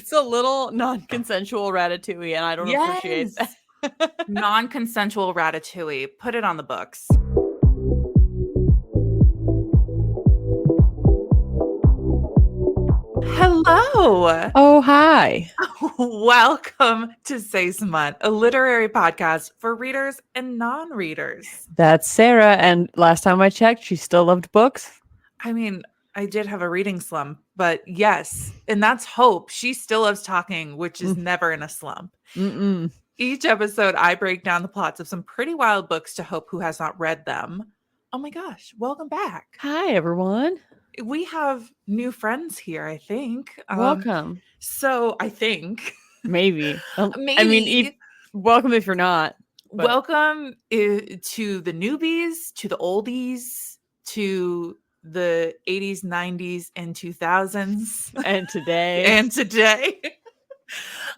It's a little non-consensual ratatouille, and I don't appreciate Yes. that. Non-consensual ratatouille. Put it on the books. Hello. Oh, hi. Welcome to Say Smut, a literary podcast for readers and non-readers. That's Sarah, and last time I checked, she still loved books. I mean, I did have a reading slump, but yes, and that's Hope. She still loves talking, which is never in a slump. Mm-mm. Each episode, I break down the plots of some pretty wild books to Hope who has not read them. Oh my gosh, welcome back. Hi, everyone. We have new friends here, I think. Welcome. So I think Maybe. maybe welcome if you're not. But welcome to the newbies, to the oldies, to the 80s, 90s, and 2000s. and today. And today.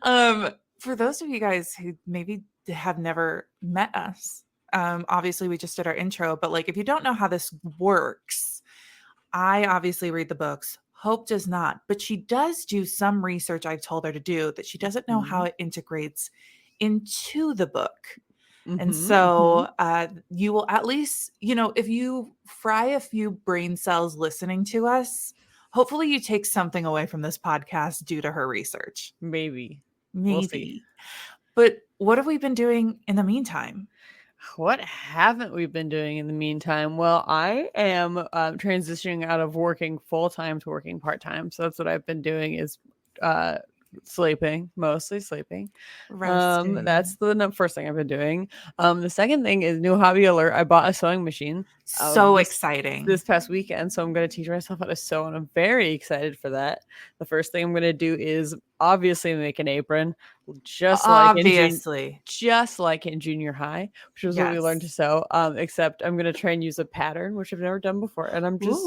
For those of you guys who maybe have never met us, obviously we just did our intro, but like if you don't know how this works, I obviously read the books. Hope does not, but she does do some research I've told her to do that she doesn't know how it integrates into the book. And so you will at least, if you fry a few brain cells listening to us, hopefully you take something away from this podcast due to her research. Maybe. We'll We'll see. But what have we been doing in the meantime? What haven't we been doing in the meantime? Well, I am transitioning out of working full-time to working part-time. So that's what I've been doing is sleeping, mostly sleeping. Resting. That's the first thing I've been doing. The second thing is new hobby alert. I bought a sewing machine. Exciting. This past weekend. So I'm going to teach myself how to sew, and I'm very excited for that. The first thing I'm going to do is obviously make an apron, just like in junior high, which was what we learned to sew. Except I'm going to try and use a pattern, which I've never done before. And I'm just,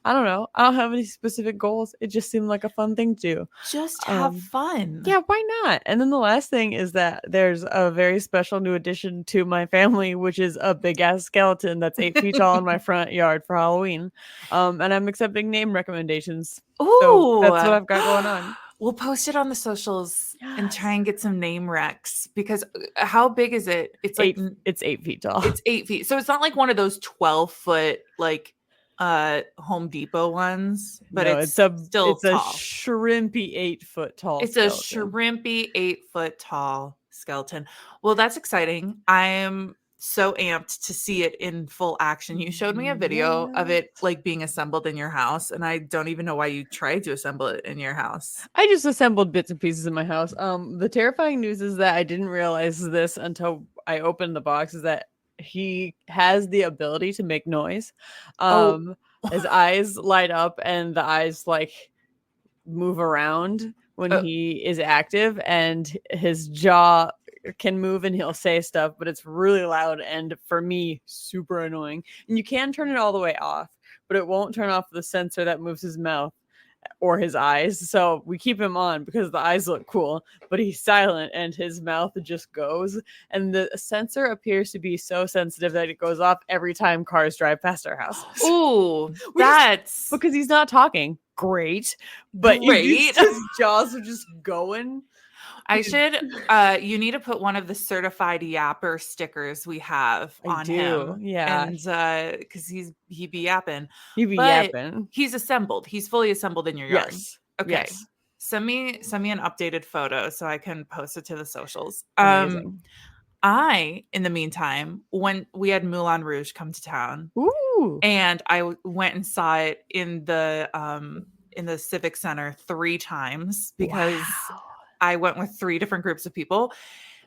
I don't know. I don't have any specific goals. It just seemed like a fun thing to do. Just have fun. Yeah, why not? And then the last thing is that there's a very special new addition to my family, which is a big ass skeleton that's 8 feet tall in my front yard for Halloween. And I'm accepting name recommendations. Ooh. So that's what I've got going on. We'll post it on the socials and try and get some name recs, because how big is it? It's like it's 8 feet tall. It's 8 feet. So it's not like one of those 12-foot like Home Depot ones, but no, it's still it's tall. A shrimpy 8 foot tall. It's skeleton. A shrimpy 8 foot tall skeleton. Well, that's exciting. I'm so amped to see it in full action. You showed me a video of it like being assembled in your house, and I don't even know why you tried to assemble it in your house. I just assembled bits and pieces in my house. The terrifying news is that I didn't realize this until I opened the box, is that he has the ability to make noise. His eyes light up and the eyes like move around when he is active, and his jaw can move and he'll say stuff, but it's really loud and for me super annoying. And you can turn it all the way off, but it won't turn off the sensor that moves his mouth or his eyes. So we keep him on because the eyes look cool, but he's silent and his mouth just goes, and the sensor appears to be so sensitive that it goes off every time cars drive past our house. Ooh, that's because he's not talking great, but his jaws are just going. You need to put one of the certified yapper stickers we have on him. Yeah. And because he'd be yapping. Yapping. He's assembled. He's fully assembled in your yard. Yes. Okay. Yes. Send me an updated photo so I can post it to the socials. Amazing. In the meantime, when we had Moulin Rouge come to town, ooh, and I went and saw it in the Civic Center 3 times because I went with 3 different groups of people.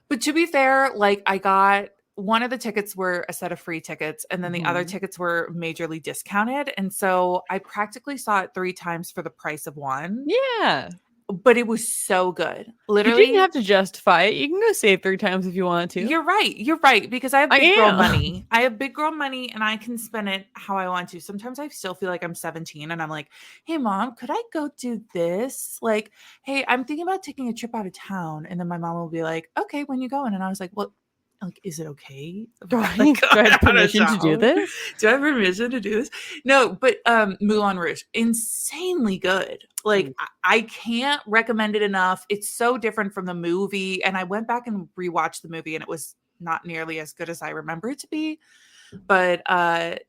But to be fair, like I got one of the tickets were a set of free tickets, and then the other tickets were majorly discounted. And so I practically saw it 3 times for the price of one. Yeah. But it was so good. Literally. You didn't have to justify it. You can go say it 3 times if you want to. You're right. Because I have big girl money. I have big girl money and I can spend it how I want to. Sometimes I still feel like I'm 17 and I'm like, hey mom, could I go do this? Like, hey, I'm thinking about taking a trip out of town. And then my mom will be like, okay, when you going? And I was like, well, like, is it okay? Do I, Like, do I have going out of permission to do town? this? Do I have permission to do this? No, but Moulin Rouge, insanely good. Like, Ooh. I can't recommend it enough. It's so different from the movie. And I went back and rewatched the movie, and it was not nearly as good as I remember it to be. But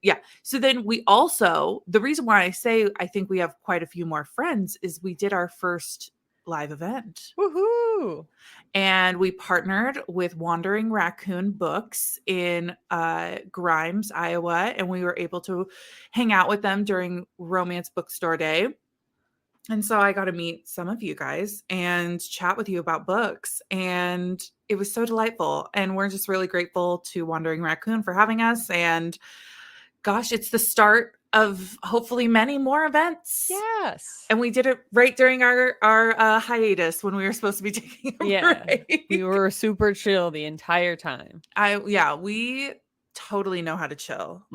yeah. So then we also, the reason why I say I think we have quite a few more friends is we did our first live event. Woohoo! And we partnered with Wandering Raccoon Books in Grimes, Iowa, and we were able to hang out with them during Romance Bookstore Day. And so I got to meet some of you guys and chat with you about books. And it was so delightful. And we're just really grateful to Wandering Raccoon for having us. And gosh, it's the start of hopefully many more events. Yes. And we did it right during our hiatus when we were supposed to be taking a break. We were super chill the entire time. We totally know how to chill.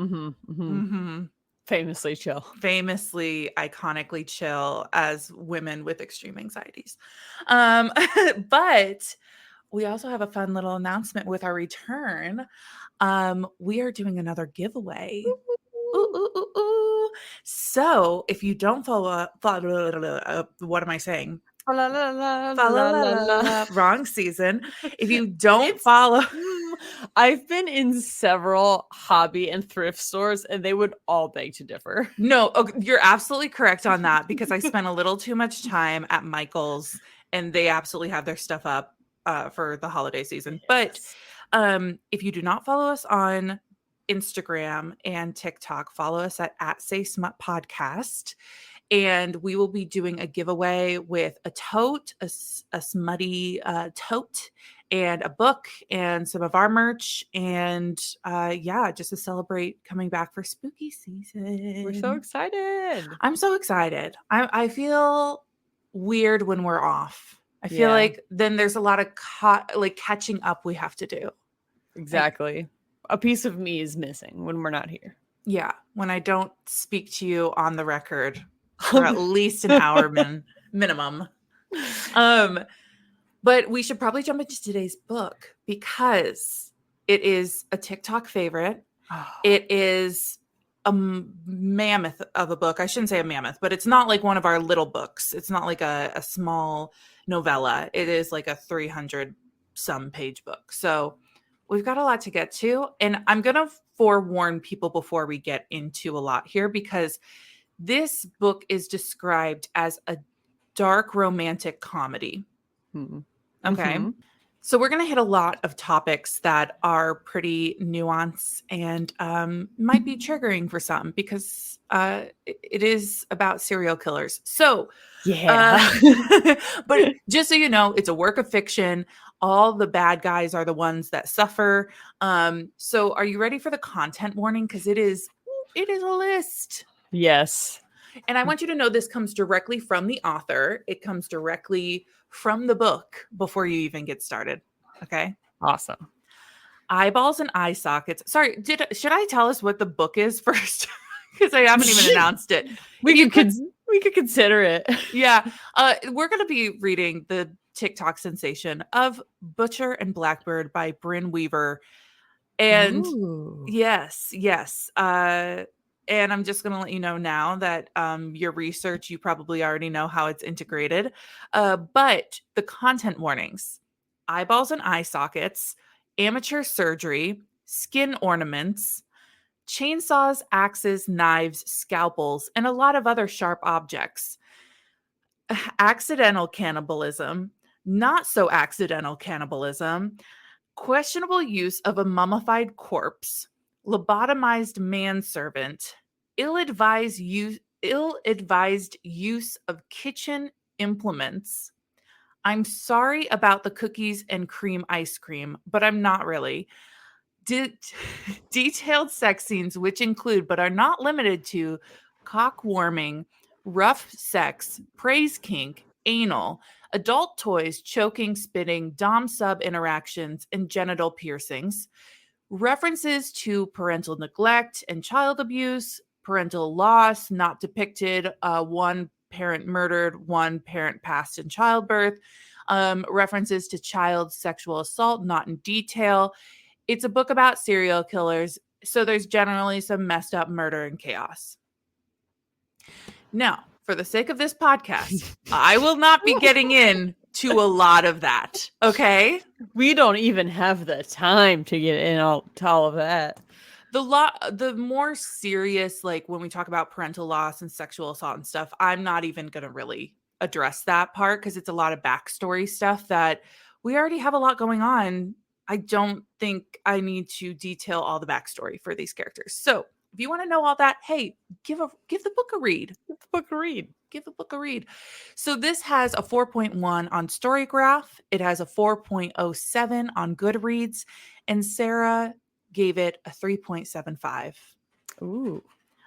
Famously chill. Famously, iconically chill as women with extreme anxieties. But we also have a fun little announcement with our return. We are doing another giveaway. Ooh. So if you don't follow what am I saying? Wrong season. If you don't follow, I've been in several hobby and thrift stores, and they would all beg to differ. No, you're absolutely correct on that, because I spent a little too much time at Michael's, and they absolutely have their stuff up for the holiday season. Yes. But if you do not follow us on Instagram and TikTok, follow us at Say Smut Podcast. And we will be doing a giveaway with a tote, a smutty tote, and a book, and some of our merch. And just to celebrate coming back for spooky season. We're so excited. I'm so excited. I feel weird when we're off. I feel like then there's a lot of catching up we have to do. Exactly. A piece of me is missing when we're not here. Yeah. When I don't speak to you on the record for at least an hour minimum. But we should probably jump into today's book, because it is a TikTok favorite. It is a mammoth of a book. I shouldn't say a mammoth, but it's not like one of our little books. It's not like a small novella. It is like a 300 some page book. So we've got a lot to get to. And I'm going to forewarn people before we get into a lot here, because this book is described as a dark romantic comedy. Okay. So we're going to hit a lot of topics that are pretty nuanced and might be triggering for some, because it is about serial killers. So, but just so you know, it's a work of fiction. All the bad guys are the ones that suffer. So are you ready for the content warning? Because it is a list. Yes. And I want you to know this comes directly from the author. It comes directly from the book before you even get started. Okay. Awesome. Eyeballs and eye sockets. Sorry, should I tell us what the book is first? Because I haven't even announced it. We could consider it. Yeah. We're going to be reading the TikTok sensation of Butcher and Blackbird by Brynne Weaver. And yes. And I'm just going to let you know now that your research, you probably already know how it's integrated. But the content warnings: eyeballs and eye sockets, amateur surgery, skin ornaments, chainsaws, axes, knives, scalpels, and a lot of other sharp objects. Accidental cannibalism, not so accidental cannibalism, questionable use of a mummified corpse, lobotomized manservant, ill-advised use of kitchen implements. I'm sorry about the cookies and cream ice cream, but I'm not really. Detailed sex scenes, which include but are not limited to cock warming, rough sex, praise kink, anal, adult toys, choking, spitting, dom sub interactions, and genital piercings. References to parental neglect and child abuse, parental loss not depicted, one parent murdered, one parent passed in childbirth, references to child sexual assault not in detail, It's a book about serial killers, so there's generally some messed up murder and chaos. Now, for the sake of this podcast, I will not be getting in to a lot of that, okay? We don't even have the time to get in to all of that. The more serious, like when we talk about parental loss and sexual assault and stuff, I'm not even going to really address that part because it's a lot of backstory stuff that we already have a lot going on. I don't think I need to detail all the backstory for these characters. So if you want to know all that, hey, give the book a read. Give the book a read. Give the book a read. So this has a 4.1 on Storygraph. It has a 4.07 on Goodreads. And Sarah gave it a 3.75. Ooh.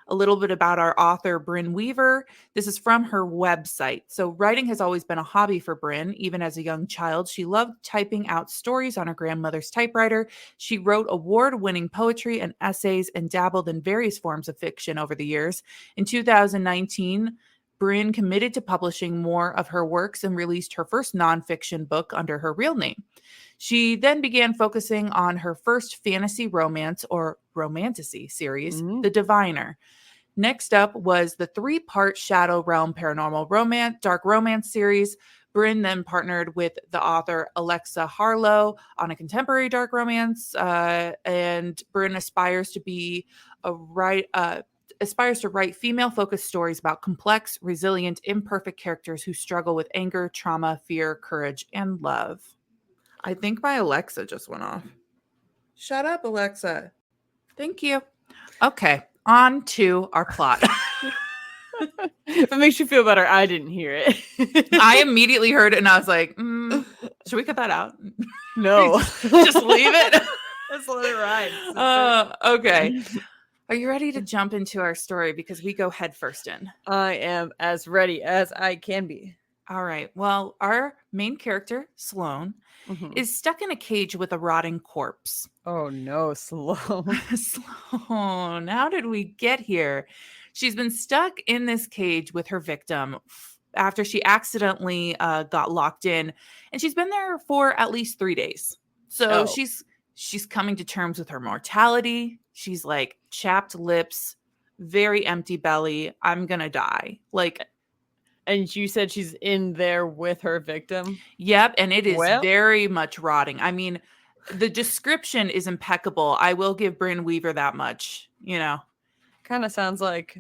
A little bit about our author, Brynne Weaver. This is from her website. So writing has always been a hobby for Brynne. Even as a young child, she loved typing out stories on her grandmother's typewriter. She wrote award-winning poetry and essays and dabbled in various forms of fiction over the years. In 2019, Brynne committed to publishing more of her works and released her first nonfiction book under her real name. She then began focusing on her first fantasy romance or romantasy series, The Diviner. Next up was the 3-part Shadow Realm paranormal romance, dark romance series. Brynne then partnered with the author Alexa Harlow on a contemporary dark romance, and Brynne aspires to write female-focused stories about complex, resilient, imperfect characters who struggle with anger, trauma, fear, courage, and love. I think my Alexa just went off. Shut up, Alexa. Thank you. Okay, on to our plot. If it makes you feel better, I didn't hear it. I immediately heard it and I was like, should we cut that out? No. Just leave it. Just let it ride. Okay. Are you ready to jump into our story? Because we go head first in. I am as ready as I can be. All right. Well, our main character, Sloane, is stuck in a cage with a rotting corpse. Oh no, Sloane. Sloane, how did we get here? She's been stuck in this cage with her victim after she accidentally got locked in, and she's been there for at least 3 days. So she's coming to terms with her mortality. She's like chapped lips, very empty belly. I'm gonna die. Like. And you said she's in there with her victim? Yep, and it is very much rotting. I mean, the description is impeccable. I will give Brynne Weaver that much, you know. Kind of sounds like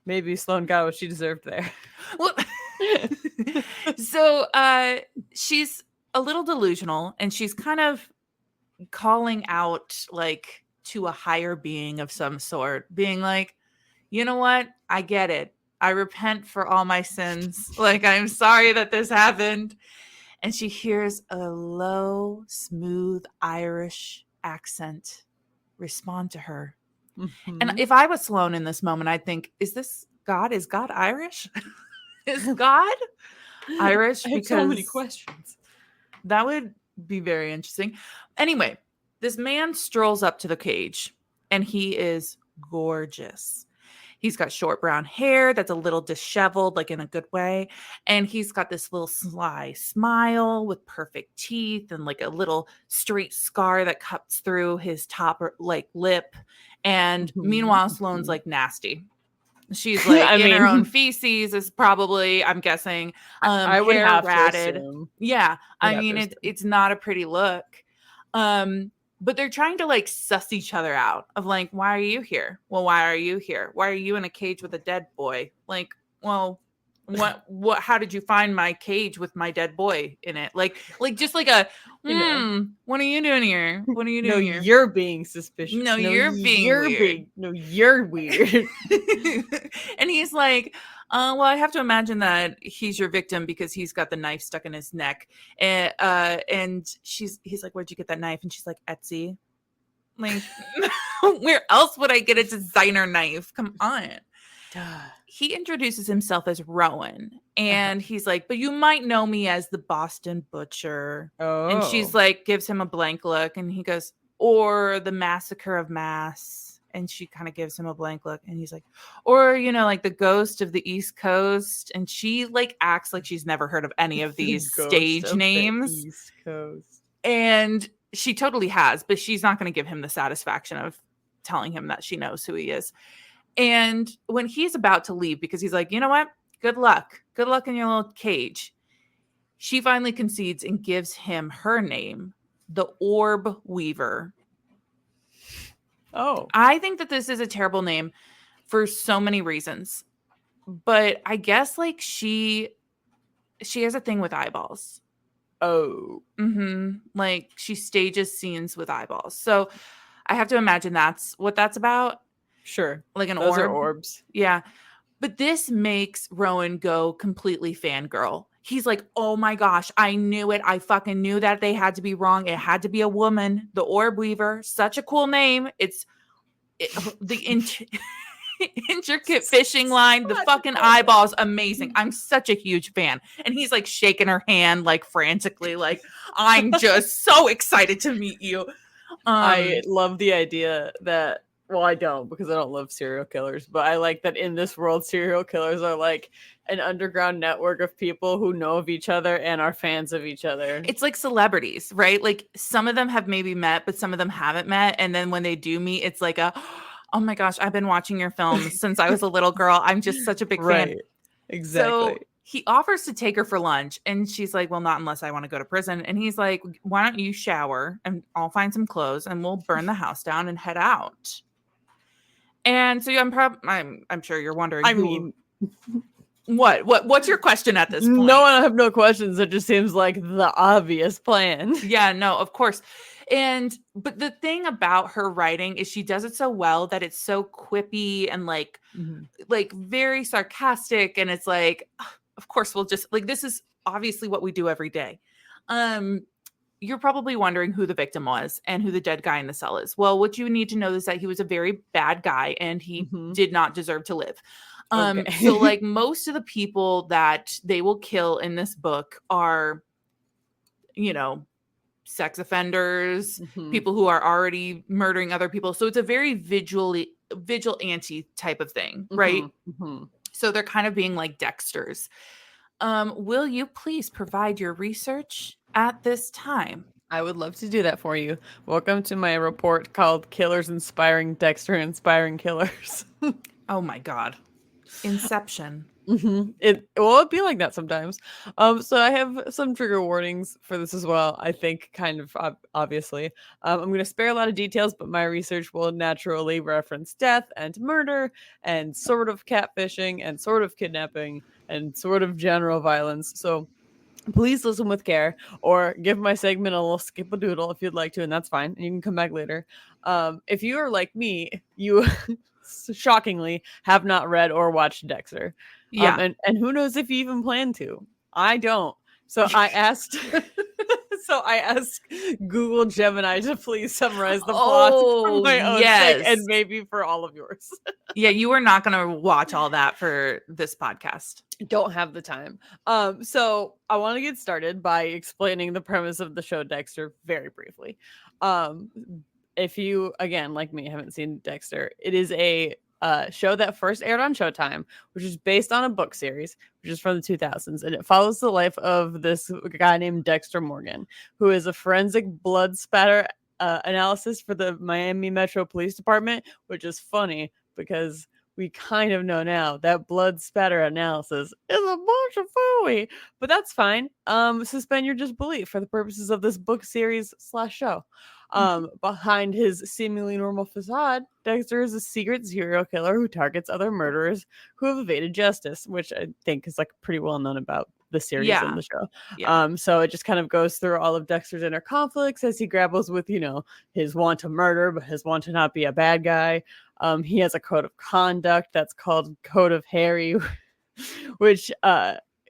maybe Sloane got what she deserved there. Well, so she's a little delusional, and she's kind of calling out like to a higher being of some sort, being like, you know what? I get it. I repent for all my sins. Like, I'm sorry that this happened. And she hears a low, smooth Irish accent respond to her. And if I was Sloane in this moment, I'd think, is God Irish? Is God Irish? I have so many questions. That would be very interesting. Anyway, this man strolls up to the cage, and he is gorgeous. He's got short brown hair that's a little disheveled, like in a good way. And he's got this little sly smile with perfect teeth and like a little straight scar that cuts through his top like lip. And meanwhile, Sloane's like nasty. She's like her own feces is probably, I'm guessing, I would hair have ratted. to assume. Yeah. I mean, it's not a pretty look. But they're trying to like suss each other out of like, why are you here? Well, why are you here? Why are you in a cage with a dead boy? Like, well, what, how did you find my cage with my dead boy in it? Like just like a, what are you doing here? What are you doing here? You're being suspicious. No, you're being weird. You're weird. And he's like, well, I have to imagine that he's your victim because he's got the knife stuck in his neck. And he's like, where'd you get that knife? And she's like, Etsy. Like, where else would I get a designer knife? Come on. Duh. He introduces himself as Rowan, and he's like, but you might know me as the Boston Butcher. Oh. And she's like, gives him a blank look, and he goes, or the Massacre of Mass. And she kind of gives him a blank look, and he's like, or, you know, like the Ghost of the East Coast. And she like acts like she's never heard of any of these stage names. East Coast. And she totally has, but she's not going to give him the satisfaction of telling him that she knows who he is. And when he's about to leave, because he's like, you know what? Good luck. Good luck in your little cage. She finally concedes and gives him her name, the Orb Weaver. Oh. I think that this is a terrible name for so many reasons. But I guess like she has a thing with eyeballs. Oh. Like she stages scenes with eyeballs. So I have to imagine that's what that's about. Sure. Like an Those orb. are orbs. Yeah. But this makes Rowan go completely fangirl. He's like, oh my gosh, I knew it. I fucking knew that they had to be wrong. It had to be a woman. The Orb Weaver. Such a cool name. The intricate fishing line, the fucking eyeballs, amazing. I'm such a huge fan. And he's like shaking her hand like frantically, like, I'm just so excited to meet you. I love the idea that, well, I don't, because I don't love serial killers, but I like that in this world, serial killers are like an underground network of people who know of each other and are fans of each other. It's like celebrities, right? Like some of them have maybe met, but some of them haven't met. And then when they do meet, it's like oh my gosh, I've been watching your films since I was a little girl. I'm just such a big fan. Exactly. So he offers to take her for lunch and she's like, well, not unless I want to go to prison. And he's like, why don't you shower and I'll find some clothes and we'll burn the house down and head out. And so I'm sure you're wondering. I mean, what's your question at this point? No, I have no questions. It just seems like the obvious plan. Yeah, no, of course. But the thing about her writing is she does it so well that it's so quippy and like very sarcastic. And it's like, of course, we'll just like, this is obviously what we do every day. You're probably wondering who the victim was and who the dead guy in the cell is. Well, what you need to know is that he was a very bad guy and he did not deserve to live. So like most of the people that they will kill in this book are, sex offenders, people who are already murdering other people. So it's a very vigilante type of thing, right? So they're kind of being like Dexters. Will you please provide your research at this time? I would love to do that for you. Welcome to my report called Killers Inspiring Dexter Inspiring Killers. Oh my God. Inception. It'd be like that sometimes. So I have some trigger warnings for this as well. I think kind of obviously. I'm going to spare a lot of details, but my research will naturally reference death and murder and sort of catfishing and sort of kidnapping and sort of general violence. So please listen with care, or give my segment a little skip-a-doodle if you'd like to, and that's fine. And you can come back later. If you are like me, you shockingly have not read or watched Dexter. Yeah. And who knows if you even plan to. I don't. So I asked Google Gemini to please summarize the plot for my own sake and maybe for all of yours. Yeah, you are not going to watch all that for this podcast. Don't have the time. So I want to get started by explaining the premise of the show Dexter very briefly. If you, again, like me, haven't seen Dexter, it is a show that first aired on Showtime, which is based on a book series, which is from the 2000s. And it follows the life of this guy named Dexter Morgan, who is a forensic blood spatter analysis for the Miami Metro Police Department, which is funny because we kind of know now that blood spatter analysis is a bunch of phooey, but that's fine. Suspend your disbelief for the purposes of this book series / show. Behind his seemingly normal facade, Dexter is a secret serial killer who targets other murderers who have evaded justice, which I think is like pretty well known about the series and the show. Yeah. So it just kind of goes through all of Dexter's inner conflicts as he grapples with, his want to murder, but his want to not be a bad guy. He has a code of conduct that's called Code of Harry, which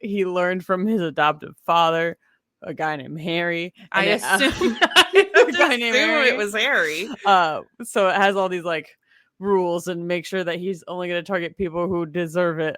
he learned from his adoptive father, a guy named Harry. I assume it was Harry. So it has all these like rules and make sure that he's only going to target people who deserve it.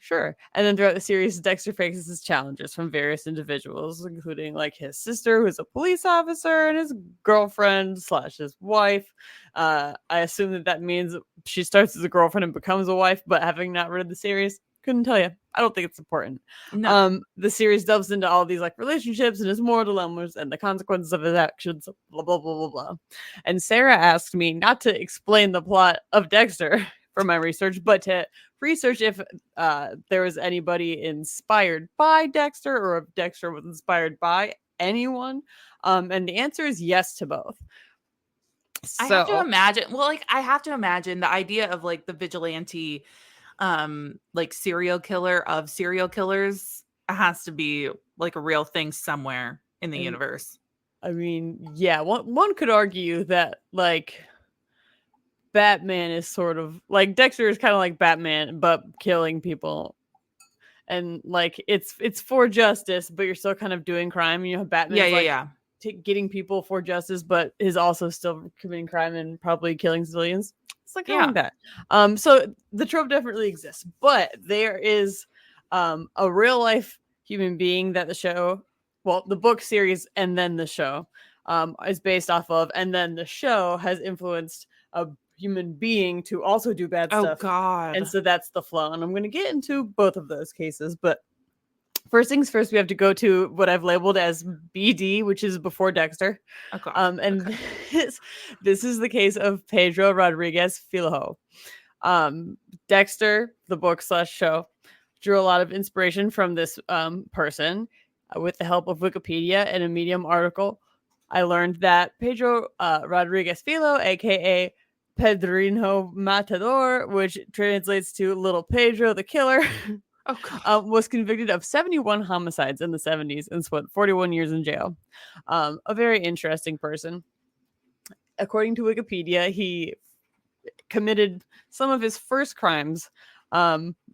Sure. And then throughout the series, Dexter faces his challenges from various individuals, including like his sister, who's a police officer, and his girlfriend / his wife. I assume that means she starts as a girlfriend and becomes a wife, but having not read the series, Couldn't tell you. I don't think it's important. No. The series delves into all these like relationships and his moral dilemmas and the consequences of his actions, blah blah blah blah blah. And Sarah asked me not to explain the plot of Dexter for my research, but to research if there was anybody inspired by Dexter or if Dexter was inspired by anyone. And the answer is yes to both. I have to So imagine. Well, like I have to imagine the idea of like the vigilante, like serial killer of serial killers has to be like a real thing somewhere in the and universe. I mean, yeah, one could argue that like Batman is sort of like Dexter is kind of like Batman, but killing people. And like it's for justice, but you're still kind of doing crime. You know, Yeah, Batman's yeah, like yeah. getting people for justice, but is also still committing crime and probably killing civilians. It's like kind of Yeah. like that. So the trope definitely exists, but there is a real life human being that the show, well, the book series and then the show is based off of, and then the show has influenced a human being to also do bad Oh stuff. And God. so that's the flow. And I'm going to get into both of those cases, but first things first, we have to go to what I've labeled as BD, which is before Dexter. Oh gosh. And Okay. this is the case of Pedro Rodriguez Filho. Dexter, the book slash show, drew a lot of inspiration from this person. With the help of Wikipedia and a Medium article, I learned that Pedro Rodriguez Filho, aka Pedrino Matador, which translates to Little Pedro the Killer, Oh God. was convicted of 71 homicides in the 70s and spent 41 years in jail. A very interesting person. According to Wikipedia, he committed some of his first crimes,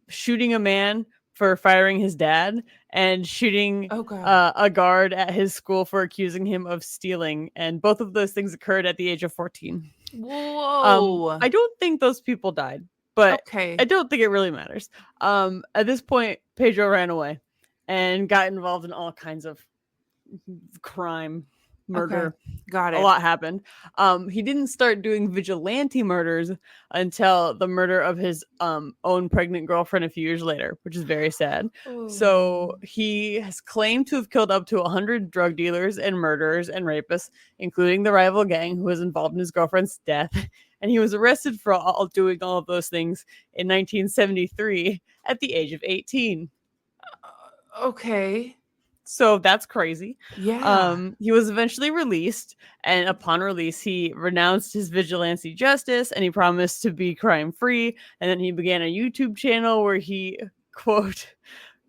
shooting a man for firing his dad and shooting Oh God. a guard at his school for accusing him of stealing. And both of those things occurred at the age of 14. Whoa. I don't think those people died, but I Okay. don't think it really matters. At this point, Pedro ran away and got involved in all kinds of crime, Okay. murder. Got A it. lot happened. He didn't start doing vigilante murders until the murder of his own pregnant girlfriend a few years later, which is very sad. So Oh. he has claimed to have killed up to 100 drug dealers and murderers and rapists, including the rival gang who was involved in his girlfriend's death. And he was arrested for doing all of those things in 1973 at the age of 18. Okay. So that's crazy. Yeah. He was eventually released, and upon release, he renounced his vigilante justice and he promised to be crime free. And then he began a YouTube channel where he, quote,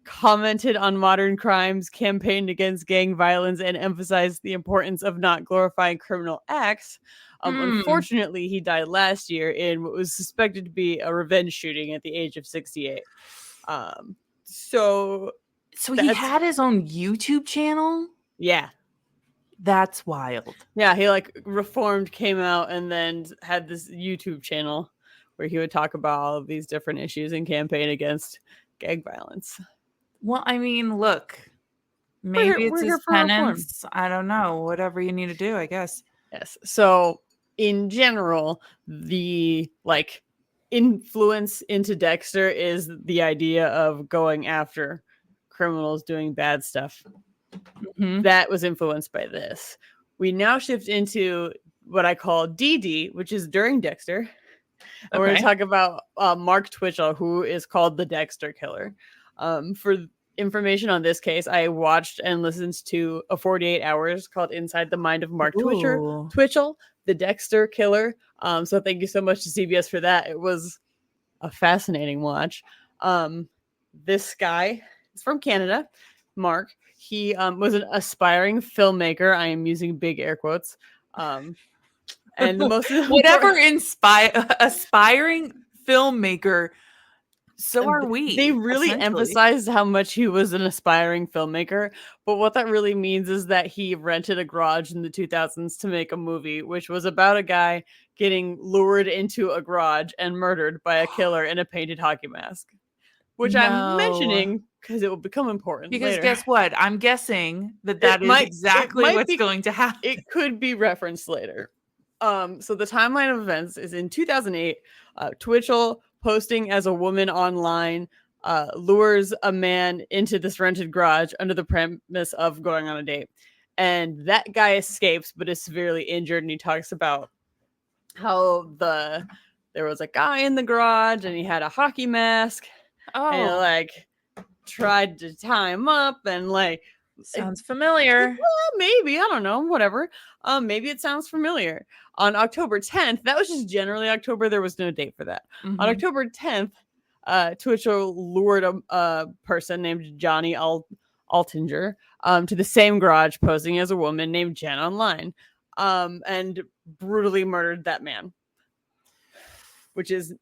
commented on modern crimes, campaigned against gang violence, and emphasized the importance of not glorifying criminal acts. Hmm. Unfortunately, he died last year in what was suspected to be a revenge shooting at the age of 68. So So he that's, had his own YouTube channel? yeah. That's wild. Yeah, he like reformed, came out, and then had this YouTube channel where he would talk about all of these different issues and campaign against gang violence. Well, I mean, look, We're here, maybe it's we're here his for reform. penance. I don't know. Whatever you need to do, I guess. Yes. So in general, the like influence into Dexter is the idea of going after criminals doing bad stuff. Mhm. That was influenced by this. We now shift into what I call DD, which is during Dexter. And we're going to Okay. talk about Mark Twitchell, who is called the Dexter Killer. For information on this case, I watched and listened to a 48 hours called Inside the Mind of Mark Ooh. Twitchell, the Dexter Killer. So thank you so much to CBS for that. It was a fascinating watch. This guy is from Canada, Mark. He was an aspiring filmmaker. I am using big air quotes. And the most Whatever aspiring filmmaker, so are we. They really Essentially. emphasized how much he was an aspiring filmmaker, but what that really means is that he rented a garage in the 2000s to make a movie, which was about a guy getting lured into a garage and murdered by a killer in a painted hockey mask, which I'm No. mentioning because it will become important Because later. guess what? I'm guessing that It that is might, it exactly might what's be, going to happen. it could be referenced later. So the timeline of events is in 2008. Twitchell posting as a woman online lures a man into this rented garage under the premise of going on a date. And that guy escapes, but is severely injured. And he talks about how there was a guy in the garage and he had a hockey mask and he, Oh, like, tried to tie him up and, like, sounds familiar. well, maybe, I don't know, whatever. Maybe it sounds familiar. On October 10th, that was just generally October. There was no date for that. On October 10th, Twitchell lured a person named Johnny Altinger to the same garage posing as a woman named Jen online, and brutally murdered that man, which is,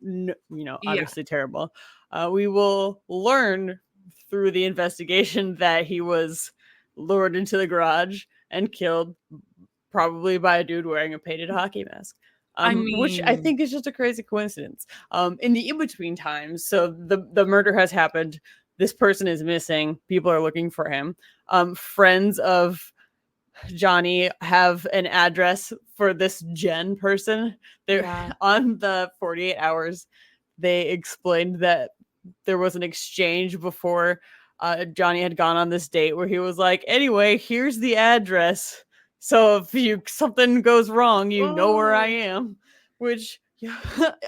obviously terrible. We will learn through the investigation that he was lured into the garage and killed, probably by a dude wearing a painted hockey mask. Which I think is just a crazy coincidence. In the in-between times, so the murder has happened. This person is missing. People are looking for him. Friends of Johnny have an address for this Jen person. They're on the 48 hours. They explained that there was an exchange before Johnny had gone on this date where he was like, anyway, here's the address. So if something goes wrong, you know where I am, which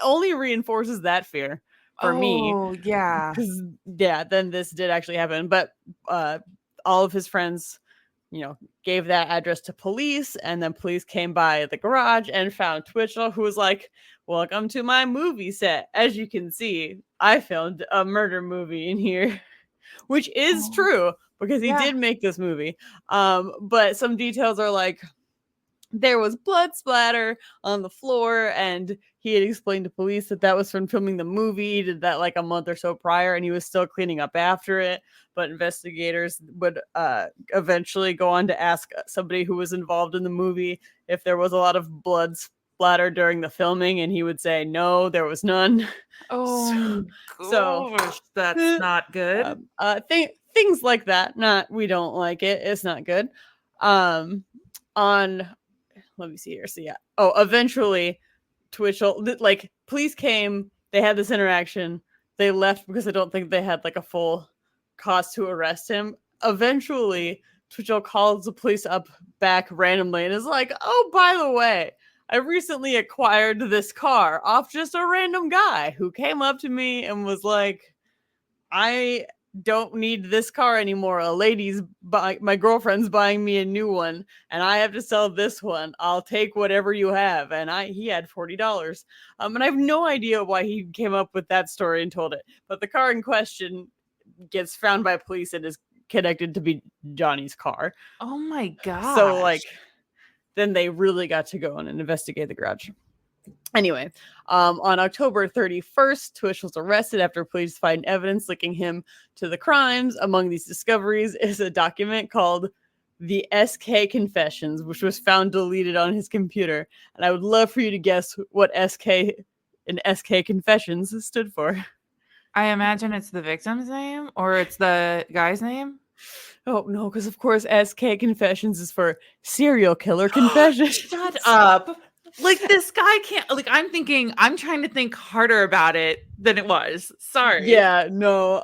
only reinforces that fear for me. Oh, yeah. Because, then this did actually happen. But all of his friends, gave that address to police, and then police came by the garage and found Twitchell, who was like, welcome to my movie set. As you can see, I filmed a murder movie in here, which is true because he did make this movie. But some details are like, there was blood splatter on the floor, and he had explained to police that was from filming the movie. He did that like a month or so prior, and he was still cleaning up after it. But investigators would eventually go on to ask somebody who was involved in the movie if there was a lot of blood splatter during the filming, and he would say, no, there was none. Oh, so that's not good. Things like that. We don't like it. It's not good. Let me see here. So eventually Twitchell, like, police came, they had this interaction, they left because I don't think they had like a full cause to arrest him. Eventually Twitchell calls the police up back randomly and is like, oh, by the way, I recently acquired this car off just a random guy who came up to me and was like, I don't need this car anymore. My girlfriend's buying me a new one, and I have to sell this one. I'll take whatever you have. And he had $40. And I have no idea why he came up with that story and told it. But the car in question gets found by police and is connected to be Johnny's car. Oh my god! So like, then they really got to go in and investigate the garage. Anyway, on October 31st, Twish was arrested after police find evidence linking him to the crimes. Among these discoveries is a document called the SK Confessions, which was found deleted on his computer. And I would love for you to guess what SK in SK Confessions stood for. I imagine it's the victim's name, or it's the guy's name. Oh, no, because of course SK Confessions is for Serial Killer Confessions. Shut up. Like, this guy can't, like, I'm trying to think harder about it than it was. Sorry. Yeah, no.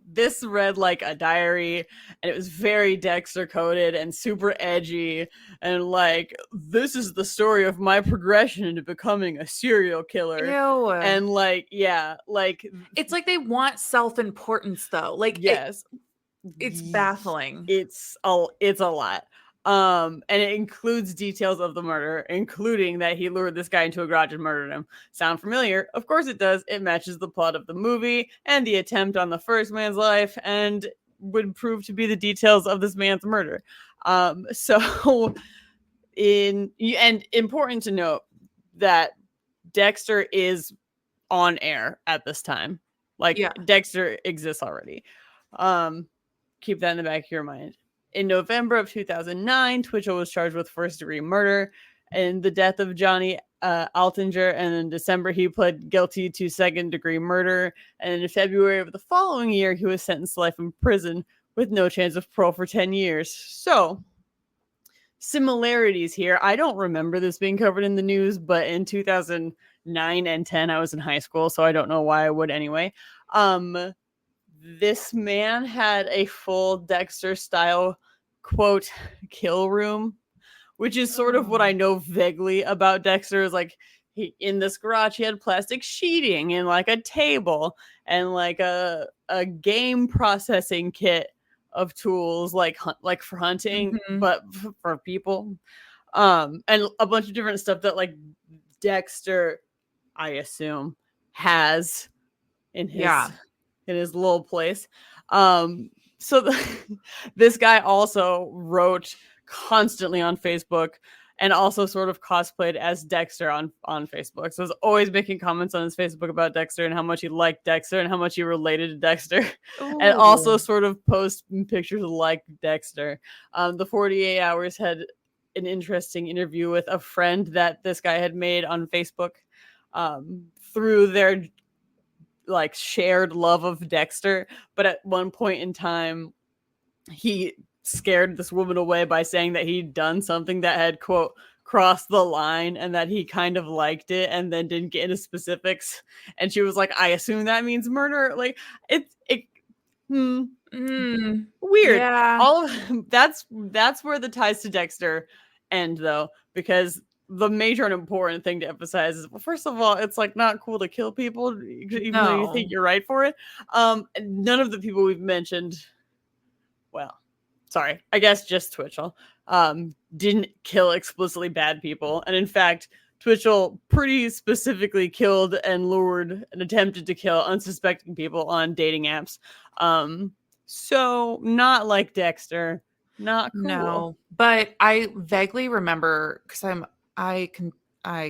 This read like a diary, and it was very Dexter coded and super edgy, and like, this is the story of my progression into becoming a serial killer. Ew. And like, like, it's like they want self-importance though. Like, yes, it's baffling. It's a lot. And it includes details of the murder, including that he lured this guy into a garage and murdered him. Sound familiar? Of course it does. It matches the plot of the movie and the attempt on the first man's life, and would prove to be the details of this man's murder. So important to note that Dexter is on air at this time. Like, Dexter exists already. Keep that in the back of your mind. In November of 2009, Twitchell was charged with first-degree murder in the death of Johnny Altinger, and in December he pled guilty to second-degree murder. And in February of the following year, he was sentenced to life in prison with no chance of parole for 10 years. So, similarities here. I don't remember this being covered in the news, but in 2009 and 10, I was in high school, so I don't know why I would anyway. This man had a full Dexter style quote kill room, which is sort of what I know vaguely about Dexter. Is like in this garage he had plastic sheeting and like a table and like a game processing kit of tools like for hunting, but for people, and a bunch of different stuff that like Dexter, I assume, has in his little place. So this guy also wrote constantly on Facebook and also sort of cosplayed as Dexter on Facebook. So was always making comments on his Facebook about Dexter and how much he liked Dexter and how much he related to Dexter. And also sort of post pictures like Dexter. The 48 Hours had an interesting interview with a friend that this guy had made on Facebook, through their like shared love of Dexter. But at one point in time, he scared this woman away by saying that he'd done something that had, quote, crossed the line and that he kind of liked it, and then didn't get into specifics. And she was like, I assume that means murder. Like weird. Yeah. All of that's where the ties to Dexter end, though, because the major and important thing to emphasize is, well, first of all, it's like not cool to kill people, even though you think you're right for it. None of the people we've mentioned, well, sorry, I guess just Twitchell, didn't kill explicitly bad people. And in fact, Twitchell pretty specifically killed and lured and attempted to kill unsuspecting people on dating apps. So not like Dexter, not cool. No, but I vaguely remember, because I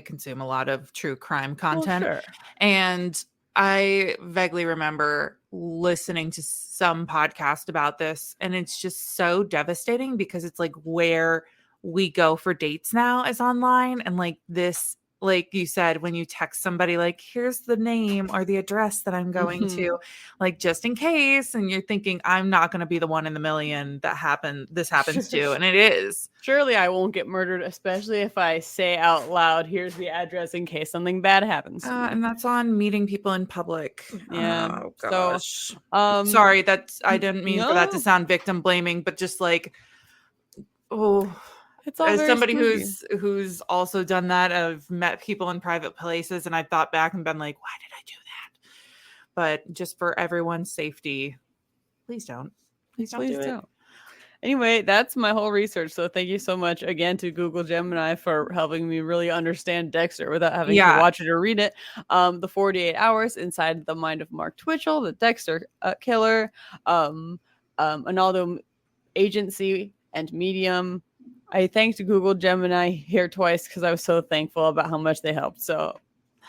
consume a lot of true crime content, Well, sure. and I vaguely remember listening to some podcast about this, and it's just so devastating because it's like where we go for dates now is online. And like this, like you said, when you text somebody like, here's the name or the address that I'm going to, like, just in case, and you're thinking, I'm not going to be the one in the million that this happens to, and it is. Surely I won't get murdered, especially if I say out loud, here's the address in case something bad happens to me. And that's on meeting people in public. Yeah. Oh gosh. So, sorry, I didn't mean for that to sound victim blaming, but just like, it's all as somebody spooky. who's also done that, I've met people in private places and I've thought back and been like, why did I do that? But just for everyone's safety, please don't. Please don't do it. Anyway, that's my whole research. So thank you so much again to Google Gemini for helping me really understand Dexter without having to watch it or read it. The 48 Hours Inside the Mind of Mark Twitchell, the Dexter killer, Analdo Agency, and Medium. I thanked Google Gemini here twice because I was so thankful about how much they helped. So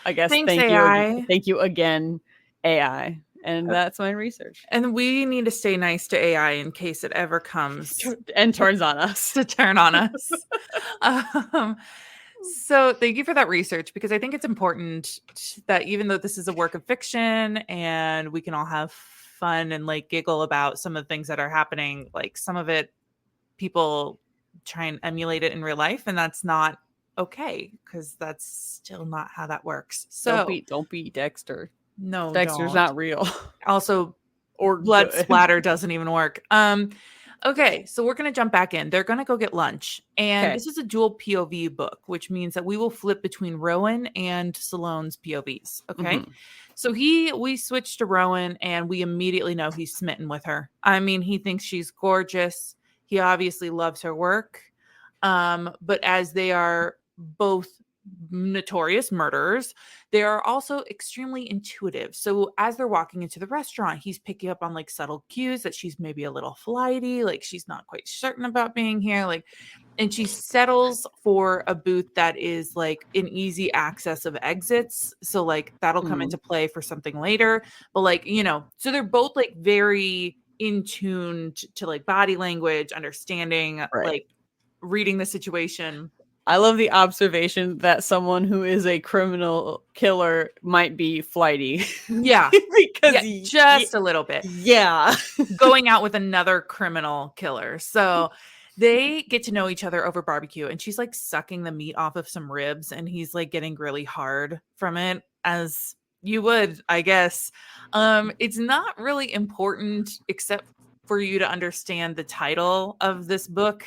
I guess thanks, AI. Thank you again, AI. And that's my research. And we need to stay nice to AI in case it ever comes and turns on us. To turn on us. So thank you for that research, because I think it's important that even though this is a work of fiction and we can all have fun and like giggle about some of the things that are happening, like some of it, people try and emulate it in real life, and that's not okay, because that's still not how that works. So don't be Dexter. No, Dexter's not real. Also, or blood splatter doesn't even work. Okay, so we're going to jump back in. They're going to go get lunch. And this is a dual POV book, which means that we will flip between Rowan and Salone's POVs. Okay. So we switched to Rowan and we immediately know he's smitten with her. I mean, he thinks she's gorgeous. He obviously loves her work. But as they are both notorious murderers, they are also extremely intuitive. So as they're walking into the restaurant, he's picking up on like subtle cues that she's maybe a little flighty, like she's not quite certain about being here, like, and she settles for a booth that is like an easy access of exits, so like that'll come into play for something later. But like, you know, so they're both like very in tune to like body language, understanding, like reading the situation. I love the observation that someone who is a criminal killer might be flighty. Yeah. Because just a little bit. Yeah. Going out with another criminal killer. So they get to know each other over barbecue, and she's like sucking the meat off of some ribs, and he's like getting really hard from it, as You would, I guess. It's not really important except for you to understand the title of this book.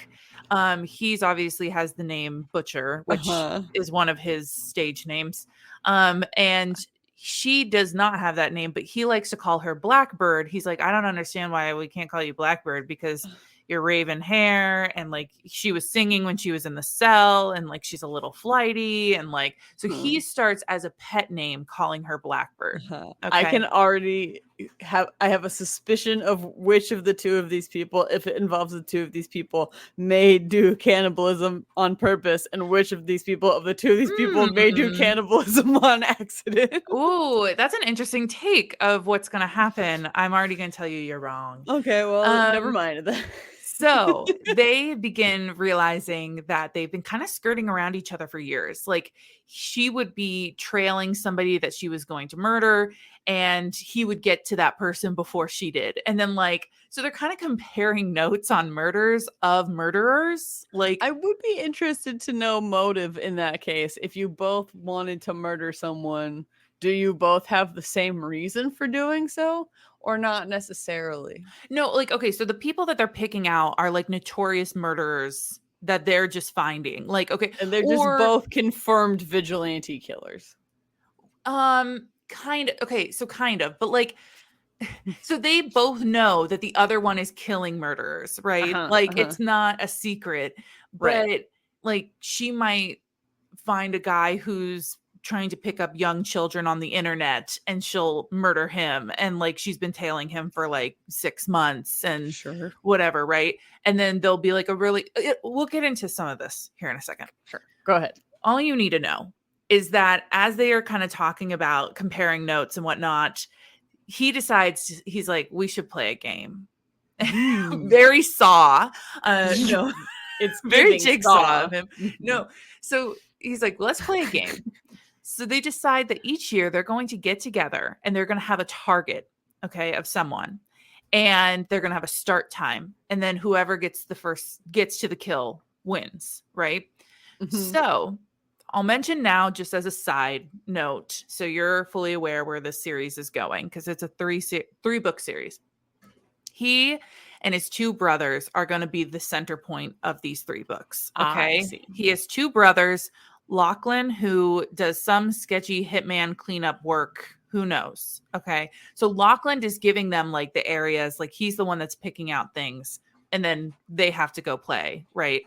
He's obviously has the name Butcher, which Uh-huh. is one of his stage names. And she does not have that name, but he likes to call her Blackbird. He's like, I don't understand why we can't call you Blackbird because your raven hair, and like she was singing when she was in the cell, and like she's a little flighty, and like so he starts as a pet name calling her Blackbird. I Okay. can already I have a suspicion of which of the two of these people, if it involves the two of these people, may do cannibalism on purpose, and which of these people of the two of these people may do cannibalism on accident. Ooh, that's an interesting take of what's going to happen. I'm already going to tell you you're wrong. Okay, well, never mind that. So they begin realizing that they've been kind of skirting around each other for years. Like she would be trailing somebody that she was going to murder, and he would get to that person before she did. And then like, so they're kind of comparing notes on murders of murderers. Like I would be interested to know motive in that case. If you both wanted to murder someone, do you both have the same reason for doing so, or not necessarily? no, like okay, so the people that they're picking out are like notorious murderers that they're just finding. Like okay, And they're just or both confirmed vigilante killers. kind of okay, so kind of, but like so they both know that the other one is killing murderers, right? Uh-huh, Like uh-huh. it's not a secret, Right. but like she might find a guy who's trying to pick up young children on the internet and she'll murder him, and like she's been tailing him for like 6 months and Sure. whatever, right? And then there'll be like a really we'll get into some of this here in a second. Sure. Go ahead. All you need to know is that as they are kind of talking about comparing notes and whatnot, he decides, he's like, we should play a game. Very Saw. No, It's very giving Jigsaw Saw. of him. No. So he's like, let's play a game. So they decide that each year they're going to get together and they're going to have a target, okay, of someone. And they're going to have a start time. And then whoever gets to the kill wins, right? So I'll mention now, just as a side note, so you're fully aware where this series is going, because it's a three book series. He and his two brothers are going to be the center point of these 3 books. Okay. I see. He has 2 brothers, Lachlan, who does some sketchy hitman cleanup work. Who knows? Okay. So Lachlan is giving them like the areas, like he's the one that's picking out things, and then they have to go play. Right.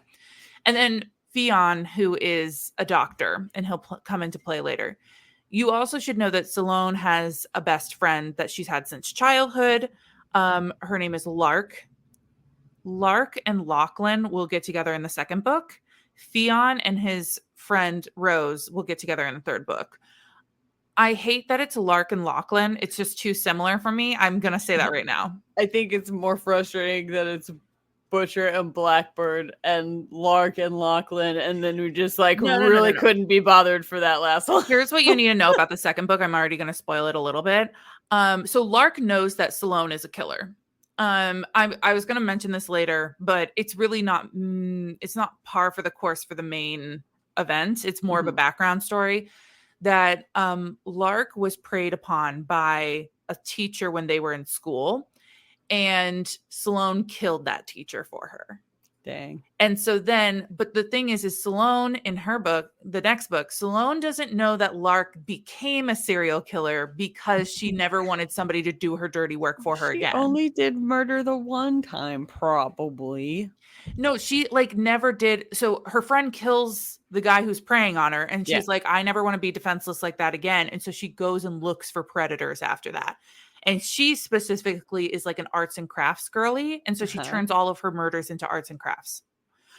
And then Fionn, who is a doctor, and he'll come into play later. You also should know that Salone has a best friend that she's had since childhood. Her name is Lark. Lark and Lachlan will get together in the 2nd book. Fionn and his friend Rose will get together in the 3rd book. I hate that it's Lark and Lachlan. It's just too similar for me. I'm going to say that right now. I think it's more frustrating that it's Butcher and Blackbird and Lark and Lachlan, and then we just like No. couldn't be bothered for that last one. Here's what you need to know about the 2nd book. I'm already going to spoil it a little bit. So Lark knows that Salone is a killer. I was going to mention this later, but it's really not. It's not par for the course for the main event. It's more of a background story that Lark was preyed upon by a teacher when they were in school, and Salone killed that teacher for her. Dang. And so then, but the thing is Salone in her book, the next book, Salone doesn't know that Lark became a serial killer because she never wanted somebody to do her dirty work for her again. She only did murder the one time, probably. No, she like never did. So her friend kills the guy who's preying on her, and she's like, I never want to be defenseless like that again. And so she goes and looks for predators after that. And she specifically is like an arts and crafts girly. And so she turns all of her murders into arts and crafts,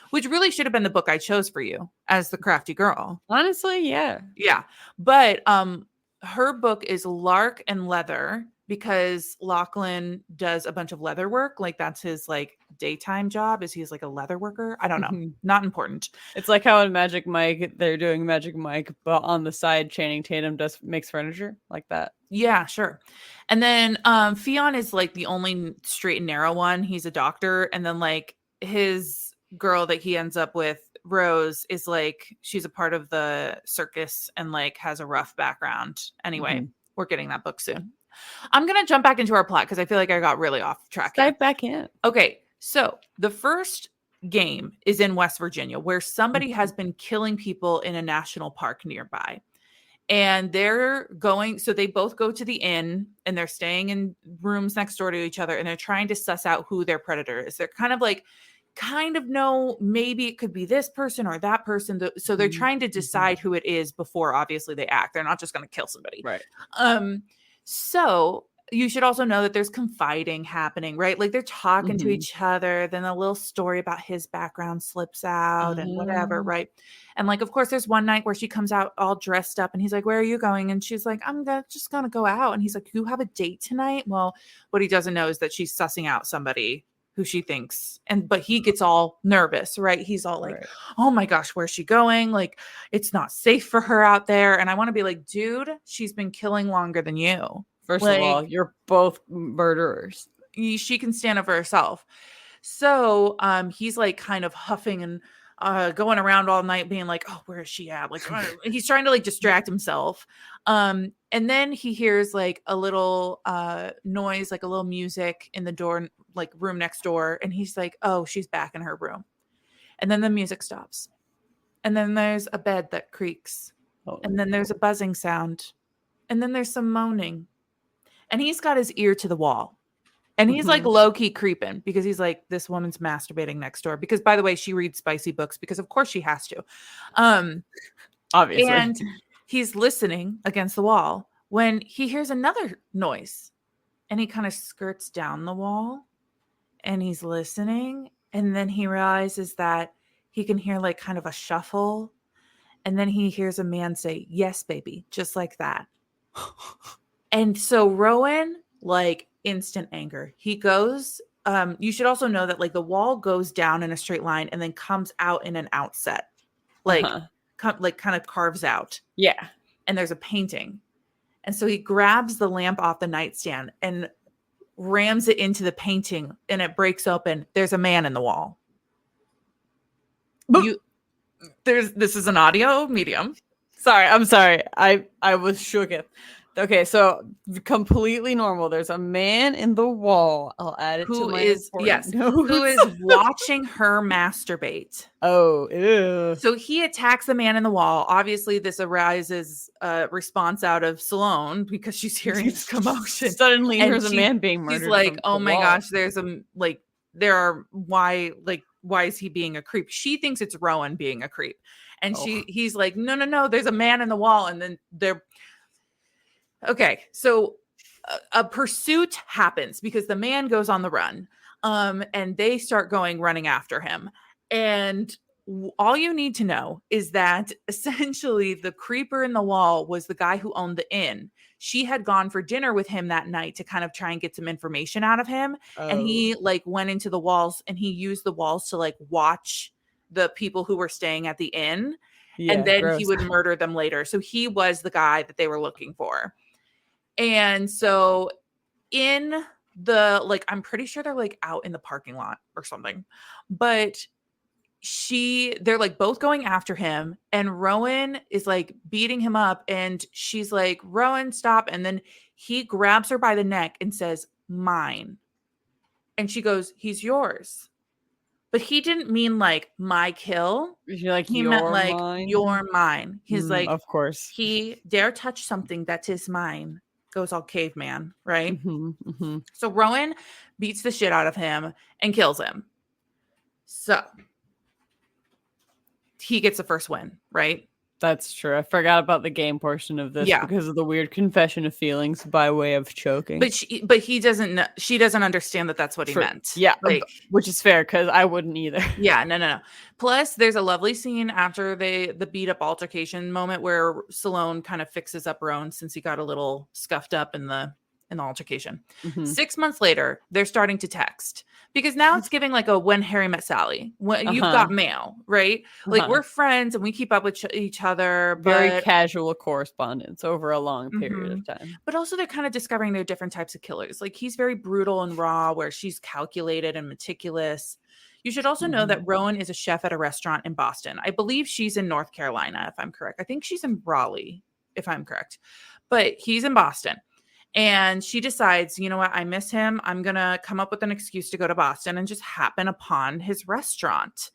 which really should have been the book I chose for you as the crafty girl. Honestly, yeah. Yeah. But her book is Lark and Leather, because Lachlan does a bunch of leather work. Like that's his like daytime job, is he's like a leather worker. I don't know. Not important. It's like how in Magic Mike, they're doing Magic Mike, but on the side, Channing Tatum makes furniture like that. Yeah, sure. And then Fionn is like the only straight and narrow one. He's a doctor. And then like his girl that he ends up with, Rose, is like, she's a part of the circus and like has a rough background. Anyway, We're getting that book soon. I'm going to jump back into our plot because I feel like I got really off track. Dive back in. Okay, so the first game is in West Virginia where somebody has been killing people in a national park nearby. And they're going, so they both go to the inn and they're staying in rooms next door to each other and they're trying to suss out who their predator is. They're kind of know maybe it could be this person or that person. So they're trying to decide who it is before obviously they act. They're not just going to kill somebody. Right. So you should also know that there's confiding happening, right? Like they're talking to each other. Then a little story about his background slips out and whatever, right? And like, of course, there's one night where she comes out all dressed up and he's like, where are you going? And she's like, I'm just going to go out. And he's like, you have a date tonight? Well, what he doesn't know is that she's sussing out somebody who she thinks. But he gets all nervous, right? He's all like, oh my gosh, where's she going? Like, it's not safe for her out there. And I want to be like, dude, she's been killing longer than you. First of all, you're both murderers. She can stand up for herself. So he's like kind of huffing and going around all night being like, oh, where is she at? Like he's trying to like distract himself. And then he hears like a little noise, like a little music in the door, like room next door. And he's like, oh, she's back in her room. And then the music stops. And then there's a bed that creaks. And then there's a buzzing sound. And then there's some moaning. And he's got his ear to the wall. And he's like low-key creeping because he's like, this woman's masturbating next door. Because, by the way, she reads spicy books because, of course, she has to. Obviously. And he's listening against the wall when he hears another noise. And he kind of skirts down the wall. And he's listening. And then he realizes that he can hear like kind of a shuffle. And then he hears a man say, yes, baby, just like that. And so Rowan, like instant anger, he goes, you should also know that like the wall goes down in a straight line and then comes out in an outset, like, kind of carves out. Yeah. And there's a painting. And so he grabs the lamp off the nightstand and rams it into the painting and it breaks open. There's a man in the wall. This is an audio medium. I'm sorry. I was shooketh. Okay, so completely normal. There's a man in the wall. I'll add it to my notes. Who is watching her masturbate. Oh, ew. So he attacks the man in the wall. Obviously, this arises a response out of Sloane because she's hearing this commotion. Suddenly, there's a man being murdered. She's like, "Oh my gosh, why is he being a creep?" She thinks it's Rowan being a creep, and he's like, "No, there's a man in the wall," and then they're. Okay, so a pursuit happens because the man goes on the run, and they start running after him. And all you need to know is that essentially the creeper in the wall was the guy who owned the inn. She had gone for dinner with him that night to kind of try and get some information out of him. And he like went into the walls and he used the walls to like watch the people who were staying at the inn. Yeah, and then he would murder them later. So he was the guy that they were looking for. And so in the, like, I'm pretty sure they're like out in the parking lot or something, but they're like both going after him and Rowan is like beating him up and she's like, Rowan, stop. And then he grabs her by the neck and says, mine. And she goes, he's yours. But he didn't mean like my kill. He meant like mine? You're mine. He's like, of course. He dare touch something that is mine. Goes all caveman, right? So Rowan beats the shit out of him and kills him. So he gets the first win, right? That's true. I forgot about the game portion of this because of the weird confession of feelings by way of choking. But he doesn't. She doesn't understand that that's what he meant. Yeah, like, which is fair because I wouldn't either. Yeah, no. Plus, there's a lovely scene after the beat up altercation moment where Sloane kind of fixes up Rowan since he got a little scuffed up in the altercation. 6 months later, they're starting to text because now it's giving like a when Harry met Sally. When you've got mail, right? Like we're friends and we keep up with each other. Very casual correspondence over a long period of time. But also they're kind of discovering they're different types of killers. Like he's very brutal and raw, where she's calculated and meticulous. You should also know that Rowan is a chef at a restaurant in Boston. I believe she's in North Carolina, if I'm correct. I think she's in Raleigh, if I'm correct. But he's in Boston. And she decides, you know what? I miss him. I'm going to come up with an excuse to go to Boston and just happen upon his restaurant.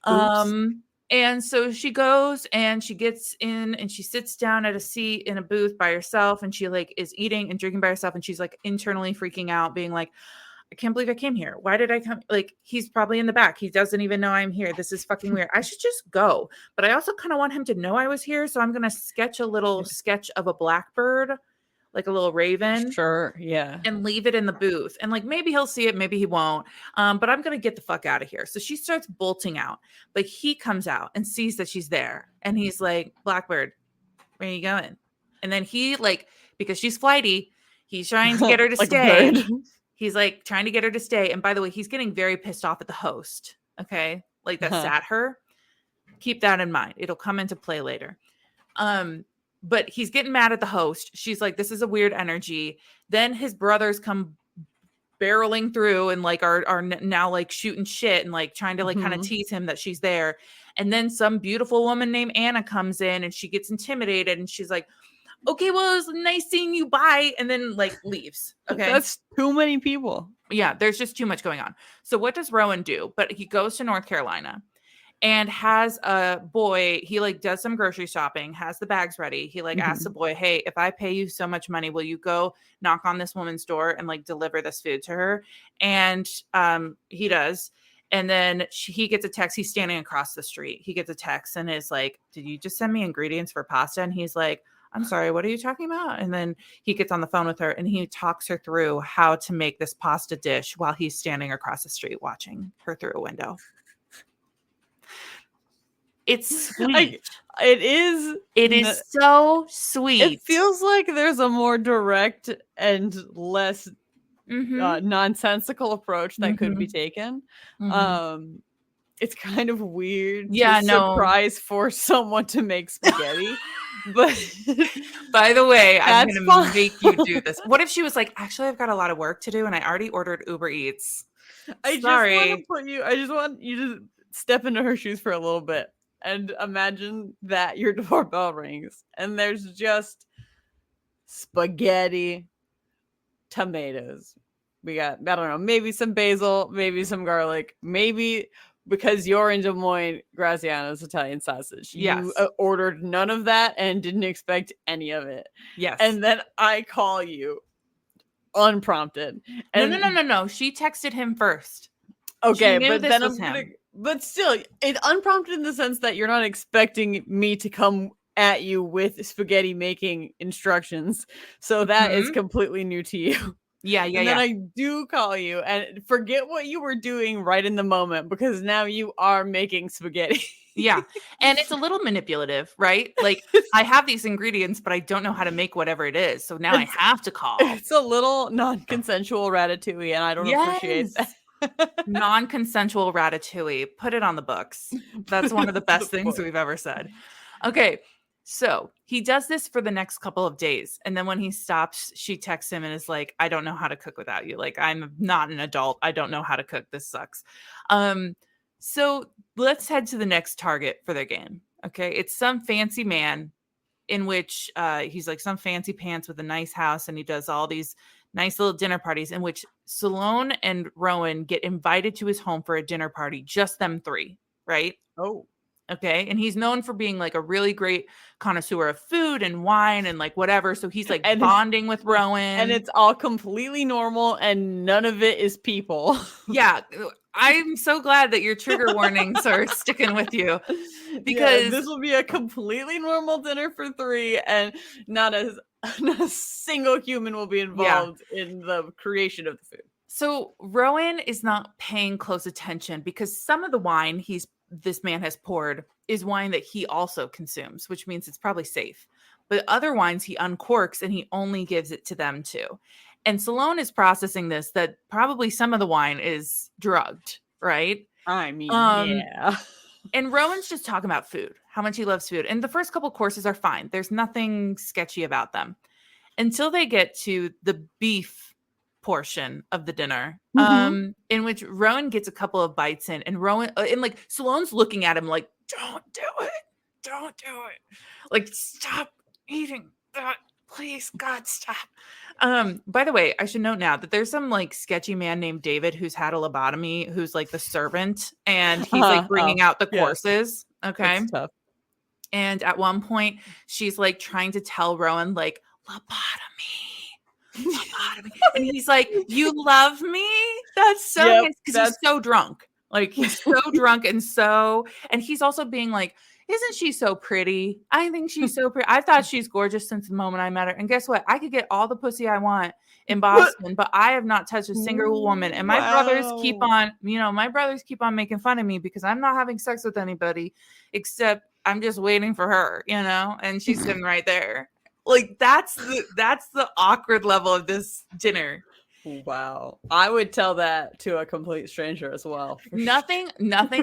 Oops. And so she goes and she gets in and she sits down at a seat in a booth by herself. And she like is eating and drinking by herself. And she's like internally freaking out, being like, I can't believe I came here. Why did I come? Like, he's probably in the back. He doesn't even know I'm here. This is fucking weird. I should just go. But I also kind of want him to know I was here. So I'm going to sketch a little sketch of a blackbird, like a little raven. Sure. Yeah. And leave it in the booth. And like, maybe he'll see it, maybe he won't. But I'm going to get the fuck out of here. So she starts bolting out. But he comes out and sees that she's there. And he's like, Blackbird, where are you going? And then he like, because she's flighty, he's trying to get her to Like a stay. bird. He's like trying to get her to stay. And by the way, he's getting very pissed off at the host. Okay. Like that sat her. Keep that in mind. It'll come into play later. But he's getting mad at the host. She's like, this is a weird energy. Then his brothers come barreling through and like are now like shooting shit and like trying to like kind of tease him that she's there. And then some beautiful woman named Anna comes in and she gets intimidated and she's like, okay, well, it was nice seeing you. Bye. And then like leaves. Okay. That's too many people. Yeah. There's just too much going on. So what does Rowan do? But he goes to North Carolina and has a boy. He like does some grocery shopping, has the bags ready. He like asks the boy, hey, if I pay you so much money, will you go knock on this woman's door and like deliver this food to her? And he does. And then he gets a text. He's standing across the street. He gets a text and is like, did you just send me ingredients for pasta? And he's like, I'm sorry, what are you talking about? And then he gets on the phone with her and he talks her through how to make this pasta dish while he's standing across the street watching her through a window. It's sweet. It is. It is so sweet. It feels like there's a more direct and less nonsensical approach that could be taken. It's kind of weird. Yeah, surprise for someone to make spaghetti. But by the way, I'm gonna make you do this. What if she was like, actually, I've got a lot of work to do, and I already ordered Uber Eats. I just want you to step into her shoes for a little bit and imagine that your doorbell rings and there's just spaghetti, tomatoes. We got, I don't know, maybe some basil, maybe some garlic, maybe because you're in Des Moines, Graziano's Italian sausage. Yes. You ordered none of that and didn't expect any of it. Yes. And then I call you unprompted. And No. She texted him first. Okay, but then but still, it's unprompted in the sense that you're not expecting me to come at you with spaghetti making instructions. So that is completely new to you. Yeah. And then I do call you and forget what you were doing right in the moment because now you are making spaghetti. Yeah. And it's a little manipulative, right? Like I have these ingredients, but I don't know how to make whatever it is. So now I have to call. It's a little non-consensual ratatouille and I don't appreciate that. Non-consensual ratatouille. Put it on the books. That's one of the best things we've ever said. Okay. So he does this for the next couple of days. And then when he stops, she texts him and is like, I don't know how to cook without you. Like, I'm not an adult. I don't know how to cook. This sucks. So let's head to the next target for their game. Okay. It's some fancy man in which he's like some fancy pants with a nice house. And he does all these nice little dinner parties in which Sloane and Rowan get invited to his home for a dinner party. Just them three. Right. Oh. Okay. And he's known for being like a really great connoisseur of food and wine and like whatever. So he's like bonding with Rowan. And it's all completely normal and none of it is people. Yeah. I'm so glad that your trigger warnings are sticking with you because this will be a completely normal dinner for three and not a single human will be involved in the creation of the food. So Rowan is not paying close attention because some of the wine this man has poured is wine that he also consumes, which means it's probably safe. But other wines he uncorks and he only gives it to them too. And Sloane is processing this, that probably some of the wine is drugged, right? I mean, yeah. And Rowan's just talking about food, how much he loves food. And the first couple courses are fine. There's nothing sketchy about them until they get to the beef portion of the dinner, in which Rowan gets a couple of bites in, and Rowan and like Sloane's looking at him like, don't do it, like stop eating that Please, God, stop. By the way, I should note now that there's some like sketchy man named David who's had a lobotomy, who's like the servant, and he's like bringing Oh, out the yeah, courses. Okay. that's tough. And at one point, she's like trying to tell Rowan, like, lobotomy. And he's like, "You love me?" That's so Yep, nice because he's that's so drunk. Like he's so drunk and he's also being like, "Isn't she so pretty? I think she's so pretty. I thought she's gorgeous since the moment I met her. And guess what? I could get all the pussy I want in Boston, but I have not touched a single woman. And my brothers keep wow. on, my brothers keep on making fun of me because I'm not having sex with anybody except I'm just waiting for her, and she's sitting right there." Like that's the awkward level of this dinner. Wow. I would tell that to a complete stranger as well. Nothing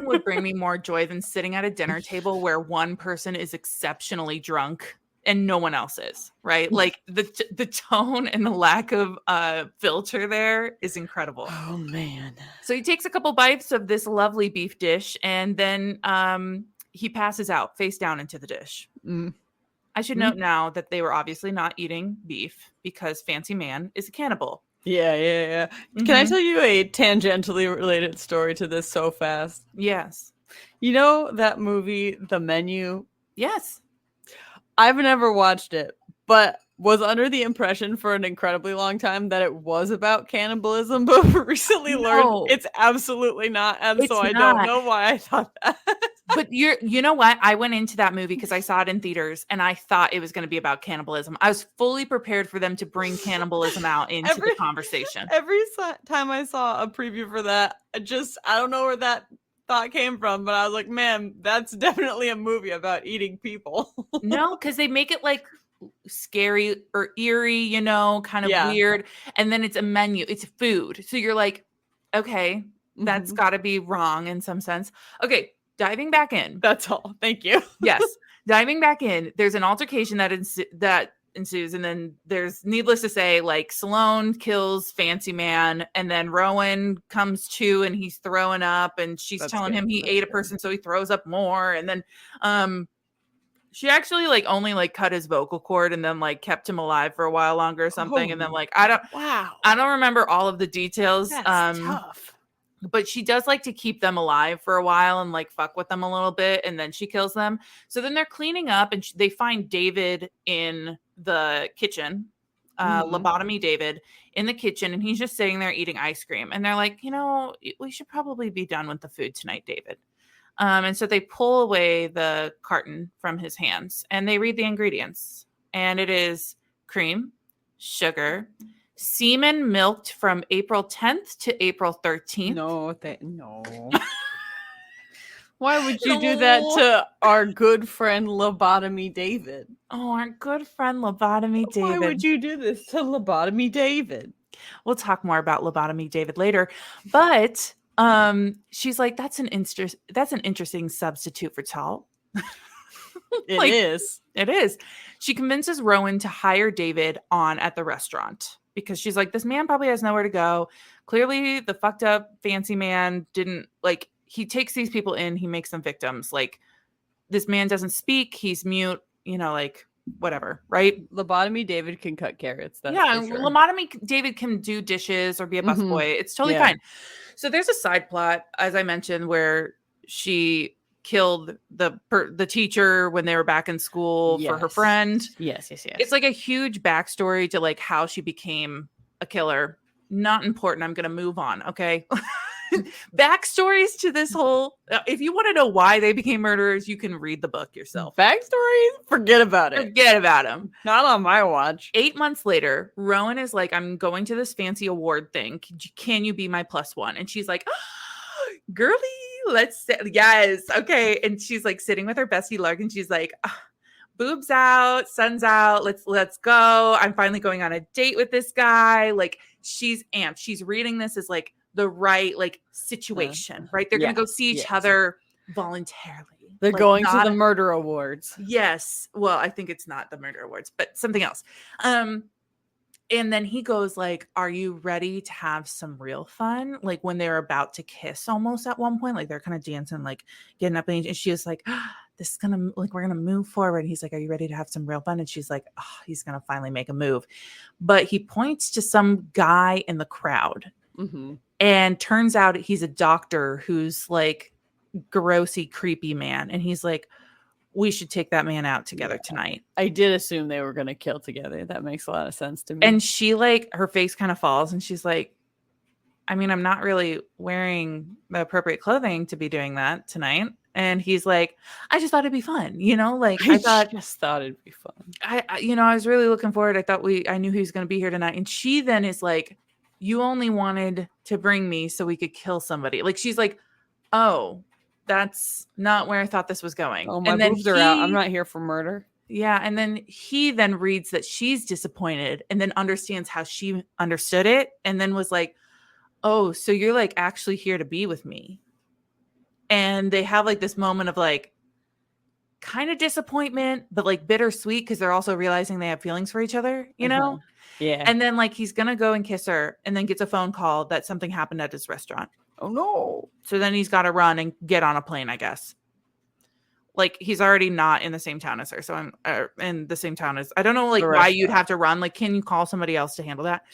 would bring me more joy than sitting at a dinner table where one person is exceptionally drunk and no one else is, right? Like the tone and the lack of filter there is incredible. Oh man. So he takes a couple bites of this lovely beef dish and then he passes out face down into the dish. I should note now that they were obviously not eating beef because Fancy Man is a cannibal. Yeah. Can I tell you a tangentially related story to this so fast? Yes. You know that movie, The Menu? Yes. I've never watched it, but was under the impression for an incredibly long time that it was about cannibalism, but recently learned it's absolutely not. And It's so I not. don't know why I thought that. But you know what? I went into that movie because I saw it in theaters and I thought it was going to be about cannibalism. I was fully prepared for them to bring cannibalism out into the conversation. Every time I saw a preview for that, I don't know where that thought came from, but I was like, man, that's definitely a movie about eating people. No, because they make it like scary or eerie, kind of weird. And then it's a menu, it's food. So you're like, okay, that's got to be wrong in some sense. Okay. Diving back in. That's all. Thank you. Yes. Diving back in, there's an altercation that ensues. And then there's, needless to say, like Sloane kills Fancy Man. And then Rowan comes to and he's throwing up. And she's telling him he ate a person. So he throws up more. And then she actually like only like cut his vocal cord and then like kept him alive for a while longer or something. And then like, I don't remember all of the details. That's tough. But she does like to keep them alive for a while and like fuck with them a little bit. And then she kills them. So then they're cleaning up and they find David in the kitchen, lobotomy David in the kitchen. And he's just sitting there eating ice cream. And they're like, we should probably be done with the food tonight, David. And so they pull away the carton from his hands and they read the ingredients. And it is cream, sugar, semen milked from April 10th to April 13th. No. Why would you do that to our good friend Lobotomy David? Oh, our good friend Lobotomy David. Why would you do this to Lobotomy David? We'll talk more about Lobotomy David later. But she's like, that's an interesting substitute for salt. It is. She convinces Rowan to hire David on at the restaurant. Because she's like, this man probably has nowhere to go. Clearly, the fucked up fancy man didn't like, he takes these people in, he makes them victims. Like, this man doesn't speak, he's mute, like, whatever, right? Lobotomy David can cut carrots. That's sure. Lobotomy David can do dishes or be a busboy. It's totally fine. So there's a side plot, as I mentioned, where she killed the teacher when they were back in school for her friend. Yes. It's like a huge backstory to like how she became a killer. Not important. I'm going to move on. Okay. Backstories to this whole, if you want to know why they became murderers, you can read the book yourself. Backstories? Forget about it. Forget about them. Not on my watch. 8 months later, Rowan is like, I'm going to this fancy award thing. Can you be my +1? And she's like, oh, girly, yes. Okay. And she's like sitting with her bestie Lark and she's like, boobs out, sun's out. Let's go. I'm finally going on a date with this guy. Like she's amped. She's reading this as like the right like situation, right? They're going to go see each other voluntarily. They're like, going to the murder awards. Yes. Well, I think it's not the murder awards, but something else. And then he goes like, "Are you ready to have some real fun?" Like when they're about to kiss almost at one point, like they're kind of dancing, like getting up, and she was like, "This is gonna like we're gonna move forward." And he's like, "Are you ready to have some real fun?" And she's like, "Oh, he's gonna finally make a move." But he points to some guy in the crowd, and turns out he's a doctor who's like grossy, creepy man, and he's like, "We should take that man out together tonight." I did assume they were going to kill together. That makes a lot of sense to me. And she like her face kind of falls and she's like, "I mean, I'm not really wearing the appropriate clothing to be doing that tonight." And he's like, "I just thought it'd be fun, you know, like I just thought it'd be fun. I was really looking forward. I knew he was going to be here tonight." And she then is like, "You only wanted to bring me so we could kill somebody." Like she's like, "Oh, that's not where I thought this was going." Oh, my and then boobs are out. I'm not here for murder. Yeah, and then he then reads that she's disappointed and then understands how she understood it and then was like, "Oh, so you're like actually here to be with me." And they have like this moment of like kind of disappointment, but like bittersweet because they're also realizing they have feelings for each other, you know? Yeah. And then like he's gonna go and kiss her and then gets a phone call that something happened at his restaurant. Oh no. So then he's got to run and get on a plane, I guess. Like he's already not in the same town as her. So I'm in the same town as, I don't know like why you'd have to run. Like, can you call somebody else to handle that?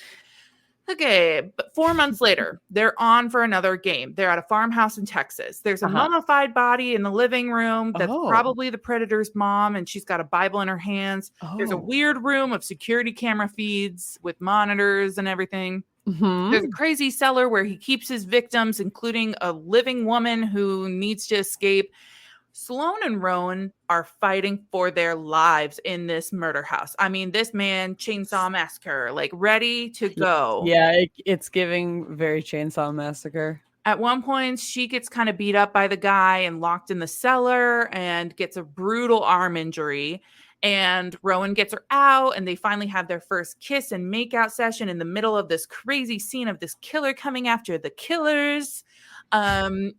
Okay. But 4 months later, they're on for another game. They're at a farmhouse in Texas. There's a mummified body in the living room. That's probably the predator's mom. And she's got a Bible in her hands. There's a weird room of security camera feeds with monitors and everything. There's a crazy cellar where he keeps his victims, including a living woman who needs to escape. Sloane and Rowan are fighting for their lives in this murder house. I mean, this man, Chainsaw Massacre, like ready to go. Yeah, it's giving very Chainsaw Massacre. At one point, she gets kind of beat up by the guy and locked in the cellar and gets a brutal arm injury. And Rowan gets her out and they finally have their first kiss and makeout session in the middle of this crazy scene of this killer coming after the killers. But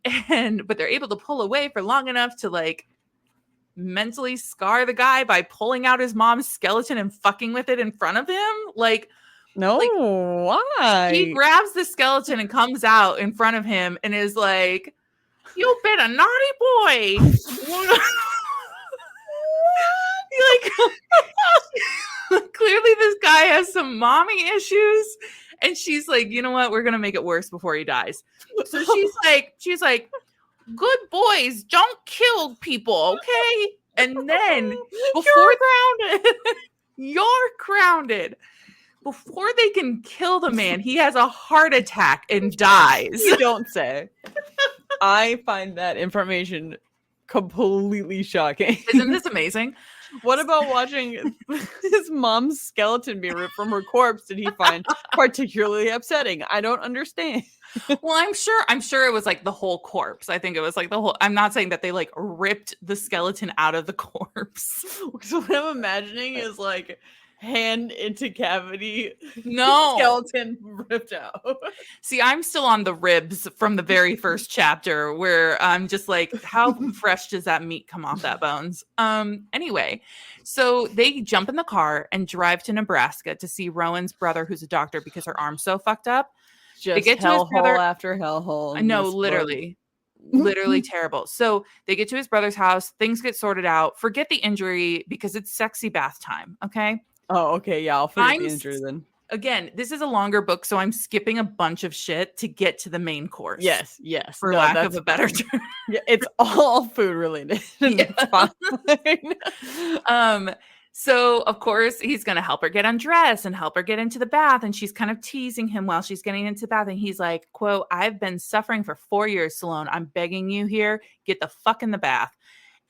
they're able to pull away for long enough to like mentally scar the guy by pulling out his mom's skeleton and fucking with it in front of him. Like, no, like, why? He grabs the skeleton and comes out in front of him and is like, "You've been a naughty boy." Like, clearly this guy has some mommy issues. And she's like, "You know what? We're going to make it worse before he dies." So she's like, "Good boys, don't kill people, okay?" And then before you're grounded. Before they can kill the man, he has a heart attack and dies. You don't say. I find that information completely shocking. Isn't this amazing? What about watching his mom's skeleton be ripped from her corpse did he find particularly upsetting? I don't understand. Well, I'm sure it was like the whole corpse. I think it was like the whole, I'm not saying that they like ripped the skeleton out of the corpse. So what I'm imagining is like hand into cavity, no skeleton ripped out. See, I'm still on the ribs from the very first chapter where I'm just like, how fresh does that meat come off that bones? Anyway, so they jump in the car and drive to Nebraska to see Rowan's brother, who's a doctor, because her arm's so fucked up. Just they get to his brother after hellhole. I know, literally terrible. So they get to his brother's house. Things get sorted out. Forget the injury because it's sexy bath time. Okay. Oh, okay. Yeah, I'll forget the injury then. Again, this is a longer book, so I'm skipping a bunch of shit to get to the main course. Yes. For lack of a better term. Yeah, it's all food related. It's fine. So, of course, he's going to help her get undressed and help her get into the bath. And she's kind of teasing him while she's getting into the bath. And he's like, quote, "I've been suffering for 4 years, Sloane. I'm begging you here. Get the fuck in the bath."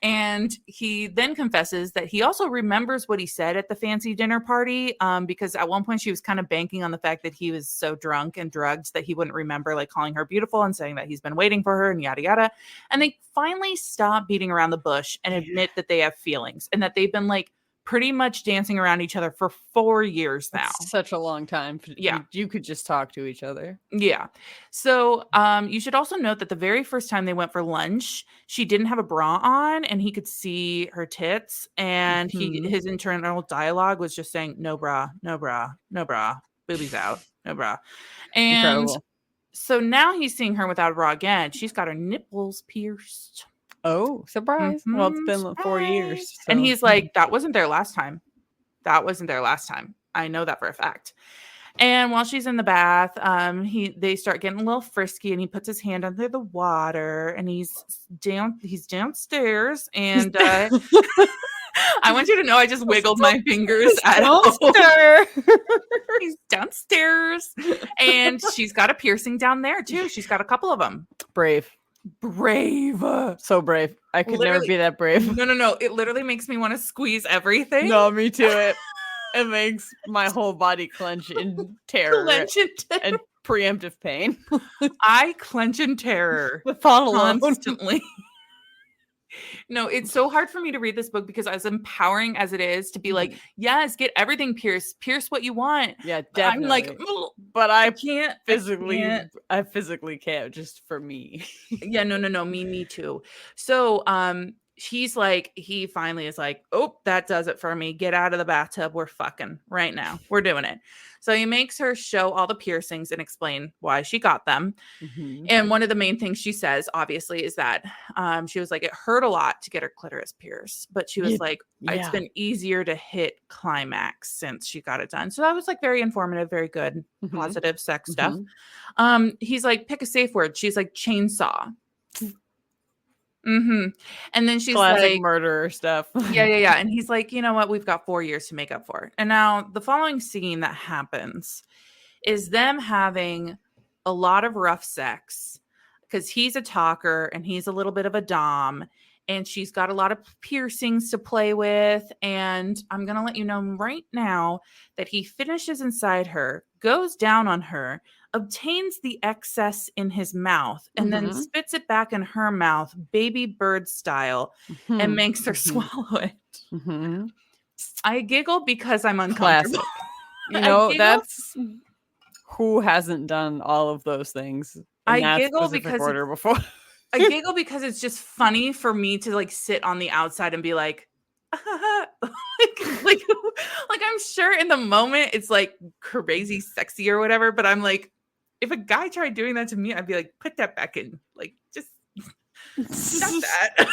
And he then confesses that he also remembers what he said at the fancy dinner party, because at one point she was kind of banking on the fact that he was so drunk and drugged that he wouldn't remember like calling her beautiful and saying that he's been waiting for her and yada yada. And they finally stop beating around the bush and admit that they have feelings and that they've been like pretty much dancing around each other for 4 years now. That's such a long time. Yeah. You could just talk to each other. Yeah. So you should also note that the very first time they went for lunch, she didn't have a bra on and he could see her tits. And his internal dialogue was just saying, no bra, no bra, no bra, boobies out, no bra. And Incredible. so now he's seeing her without a bra again. She's got her nipples pierced. Oh, surprise. Well, it's been 4 years. Surprise. And he's like, that wasn't there last time. That wasn't there last time. I know that for a fact. And while she's in the bath, they start getting a little frisky, and he puts his hand under the water, and he's downstairs, and I want you to know I just wiggled my fingers at home. He's downstairs, and she's got a piercing down there too. She's got a couple of them. Brave. So brave. I could never be that brave. No. It literally makes me want to squeeze everything. No, me too. It makes my whole body clench in terror and preemptive pain. I clench in terror constantly. No, it's so hard for me to read this book because as empowering as it is to be like, yes, get everything pierced, pierce what you want. Yeah, definitely. I'm like, but I can't physically. I physically can't, just for me. Yeah, no, me too. So, he finally is like, oh, that does it for me. Get out of the bathtub. We're fucking right now. We're doing it. So he makes her show all the piercings and explain why she got them. Mm-hmm. And one of the main things she says, obviously, is that she was like, it hurt a lot to get her clitoris pierced. But she was it's been easier to hit climax since she got it done. So that was like very informative, very good, positive sex stuff. He's like, pick a safe word. She's like, chainsaw. And then she's classic like, murderer stuff. Yeah. And he's like, you know what? We've got 4 years to make up for it. And now the following scene that happens is them having a lot of rough sex because he's a talker and he's a little bit of a dom, and she's got a lot of piercings to play with. And I'm going to let you know right now that he finishes inside her, goes down on her, obtains the excess in his mouth, and then spits it back in her mouth, baby bird style, and makes her swallow it. I giggle because I'm uncomfortable. You know, that's who hasn't done all of those things. I giggle because I giggle because it's just funny for me to like sit on the outside and be like, like I'm sure in the moment it's like crazy sexy or whatever, but I'm like, if a guy tried doing that to me, I'd be like, put that back in, like just stop that.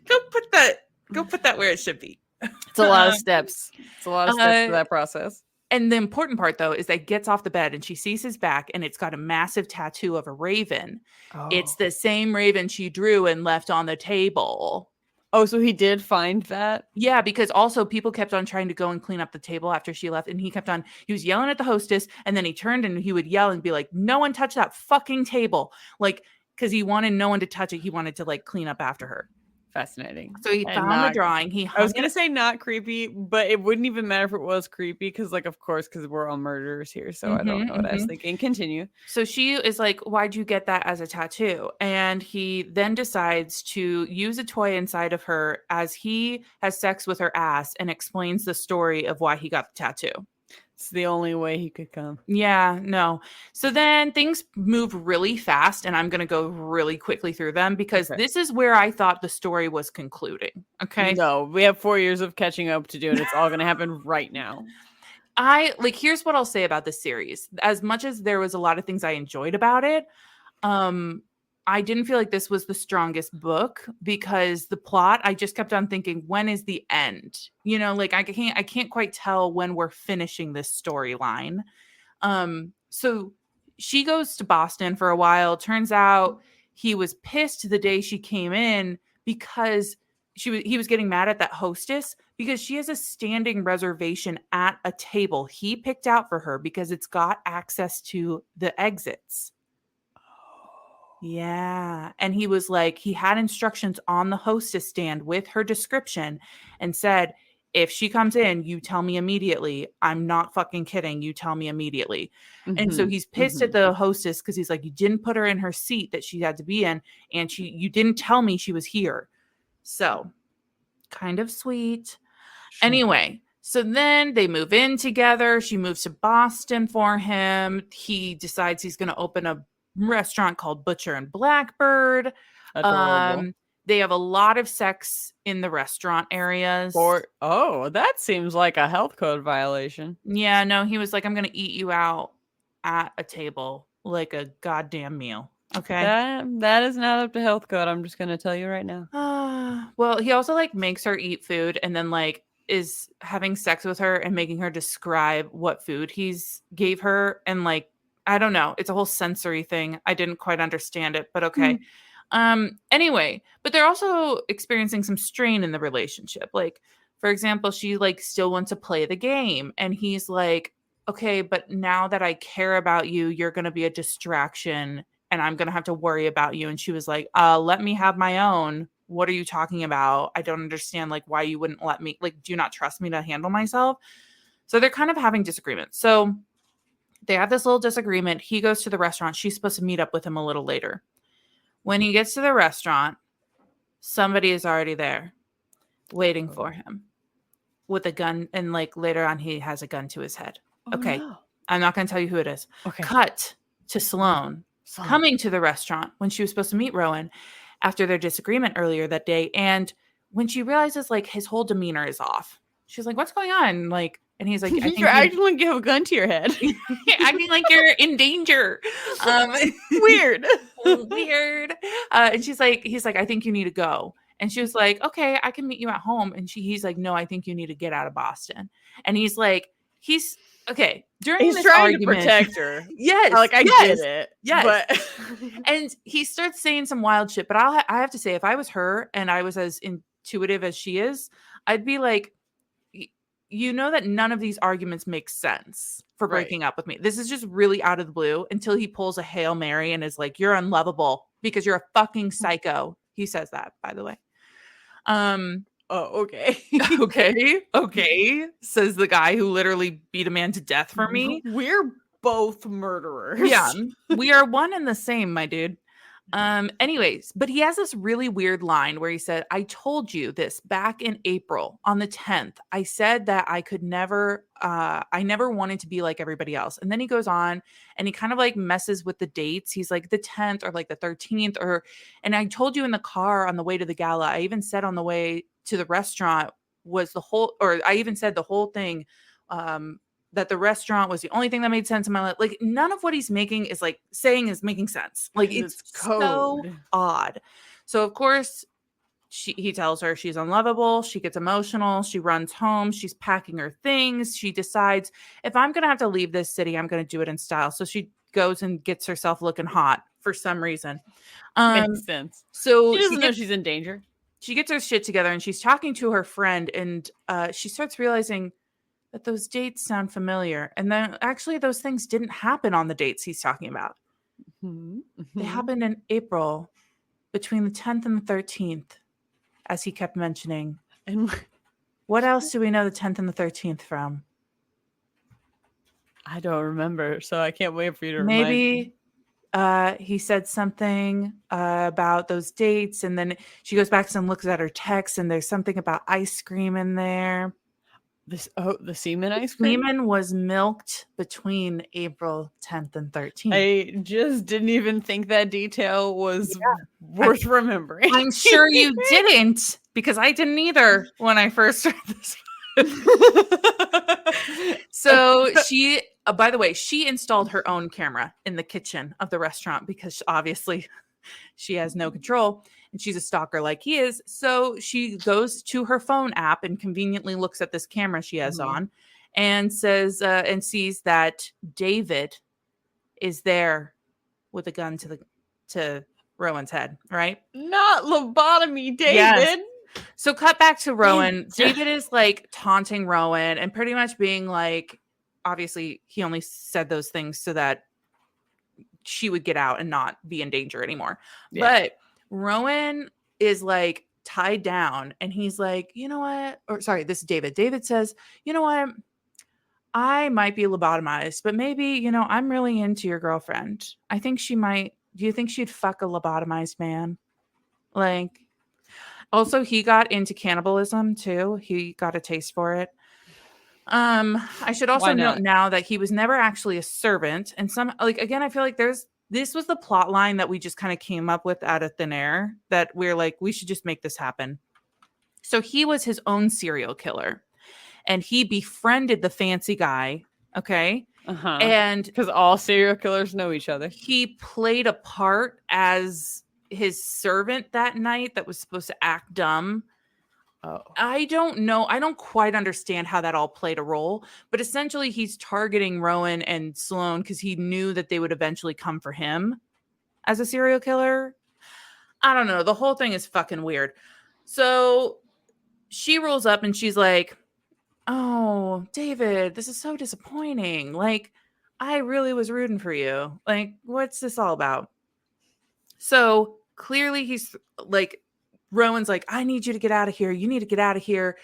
Go put that where it should be. It's a lot of steps. It's a lot of steps to that process. And the important part, though, is that gets off the bed and she sees his back, and it's got a massive tattoo of a raven. Oh. It's the same raven she drew and left on the table. Oh, so he did find that? Yeah, because also people kept on trying to go and clean up the table after she left, and he was yelling at the hostess, and then he turned and he would yell and be like, no one touch that fucking table. Like, because he wanted no one to touch it. He wanted to like clean up after her. Fascinating. So he found the drawing. I was gonna say not creepy, but it wouldn't even matter if it was creepy because, like, of course, because we're all murderers here. So I don't know what I was thinking. Continue. So she is like, "Why'd you get that as a tattoo?" And he then decides to use a toy inside of her as he has sex with her ass and explains the story of why he got the tattoo. It's the only way he could come. Yeah, no. So then things move really fast, and I'm going to go really quickly through them because this is where I thought the story was concluding. Okay. No, we have 4 years of catching up to do, and it's all going to happen right now. Here's what I'll say about this series. As much as there was a lot of things I enjoyed about it, I didn't feel like this was the strongest book because the plot, I just kept on thinking, when is the end? You know, like I can't quite tell when we're finishing this storyline. So she goes to Boston for a while. Turns out he was pissed the day she came in because he was getting mad at that hostess because she has a standing reservation at a table he picked out for her because it's got access to the exits. Yeah. And he was like, he had instructions on the hostess stand with her description and said, if she comes in, you tell me immediately. I'm not fucking kidding. You tell me immediately. And so he's pissed at the hostess because he's like, you didn't put her in her seat that she had to be in. And you didn't tell me she was here. So kind of sweet. Anyway, so then they move in together. She moves to Boston for him. He decides he's going to open a restaurant called Butcher and Blackbird. Adorable. They have a lot of sex in the restaurant areas. That seems like a health code violation. Yeah, no, he was like, I'm going to eat you out at a table like a goddamn meal. Okay. That is not up to health code. I'm just going to tell you right now. Well, he also like makes her eat food and then like is having sex with her and making her describe what food he's gave her. And like, I don't know. It's a whole sensory thing. I didn't quite understand it, but okay. Anyway, but they're also experiencing some strain in the relationship. Like, for example, she like still wants to play the game and he's like, okay, but now that I care about you, you're going to be a distraction and I'm going to have to worry about you. And she was like, let me have my own. What are you talking about? I don't understand like why you wouldn't let me, like, do you not trust me to handle myself? So they're kind of having disagreements. So they have this little disagreement. He goes to the restaurant. She's supposed to meet up with him a little later. When he gets to the restaurant, somebody is already there waiting for him with a gun. And like later on, he has a gun to his head. Okay. No. I'm not going to tell you who it is. Okay. Cut to Sloane coming to the restaurant when she was supposed to meet Rowan after their disagreement earlier that day. And when she realizes like his whole demeanor is off, she's like, what's going on? Like, and he's like, I think you're acting like you have a gun to your head. Acting like you're in danger. Weird. Weird. And he's like, I think you need to go. And she was like, okay, I can meet you at home. And he's like, no, I think you need to get out of Boston. And he's like, okay. During he's trying to protect her. Yes. Like, I get it. Yes. But and he starts saying some wild shit. But I have to say, if I was her and I was as intuitive as she is, I'd be like, you know that none of these arguments make sense for breaking up with me. This is just really out of the blue until he pulls a Hail Mary and is like, you're unlovable because you're a fucking psycho. He says that, by the way. Oh, okay. Okay. Says the guy who literally beat a man to death for me. We're both murderers. Yeah. We are one and the same, my dude. Anyways, but he has this really weird line where he said, I told you this back in April on the 10th. I said that I never wanted to be like everybody else. And then he goes on and he kind of like messes with the dates. He's like the 10th or like the 13th and I told you in the car on the way to the gala, I even said on the way to the restaurant I even said the whole thing, that the restaurant was the only thing that made sense in my life. Like none of what he's making is like saying is making sense. Like it's so odd. So of course he tells her she's unlovable. She gets emotional. She runs home. She's packing her things. She decides if I'm going to have to leave this city, I'm going to do it in style. So she goes and gets herself looking hot for some reason. Makes sense. So she doesn't know she's in danger. She gets her shit together and she's talking to her friend and she starts realizing that those dates sound familiar. And then actually those things didn't happen on the dates he's talking about. Mm-hmm. They happened in April between the 10th and the 13th, as he kept mentioning. And what else do we know the 10th and the 13th from? I don't remember, so I can't wait for you to maybe he said something about those dates, and then she goes back and looks at her text, and there's something about ice cream in there. The semen ice cream? Semen was milked between April 10th and 13th. I just didn't even think that detail was worth remembering. I'm sure you didn't, because I didn't either when I first read this. So she, by the way, she installed her own camera in the kitchen of the restaurant because obviously she has no control. And she's a stalker like he is. So she goes to her phone app and conveniently looks at this camera she has on and says and sees that David is there with a gun to Rowan's head, right? Not lobotomy, David. Yes. So cut back to Rowan. David is like taunting Rowan and pretty much being like, obviously he only said those things so that she would get out and not be in danger anymore. Yeah. But Rowan is like tied down and he's like, you know what? Or sorry, this is David. David says, you know what? I might be lobotomized, but maybe, you know, I'm really into your girlfriend. I think she might. Do you think she'd fuck a lobotomized man? Like, Also, he got into cannibalism too. He got a taste for it. I should also Why note not? now that he was never actually a servant. And some, like, again, I feel like this was the plot line that we just kind of came up with out of thin air, that we're like, we should just make this happen. So he was his own serial killer, and he befriended the fancy guy. Okay. Uh-huh. And Because all serial killers know each other. he played a part as his servant that night that was supposed to act dumb. Oh. I don't know. I don't quite understand how that all played a role, but essentially he's targeting Rowan and Sloane because he knew that they would eventually come for him as a serial killer. I don't know. The whole thing is fucking weird. So she rolls up and she's like, "Oh, David, this is so disappointing. Like, I really was rooting for you. Like, what's this all about?" So clearly he's like, Rowan's like, "I need you to get out of here. You need to get out of here.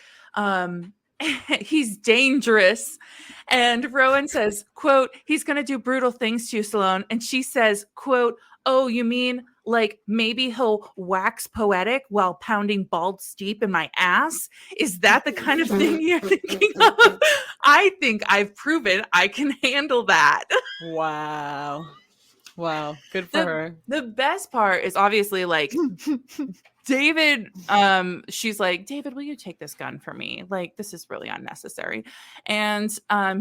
He's dangerous." And Rowan says, quote, "He's going to do brutal things to you, Sloane." And she says, quote, "Oh, you mean like maybe he'll wax poetic while pounding bald steep in my ass? Is that the kind of thing you're thinking of? I think I've proven I can handle that." Wow. Wow. Good for her. The best part is obviously like David, she's like, "David, will you take this gun for me? Like, this is really unnecessary." And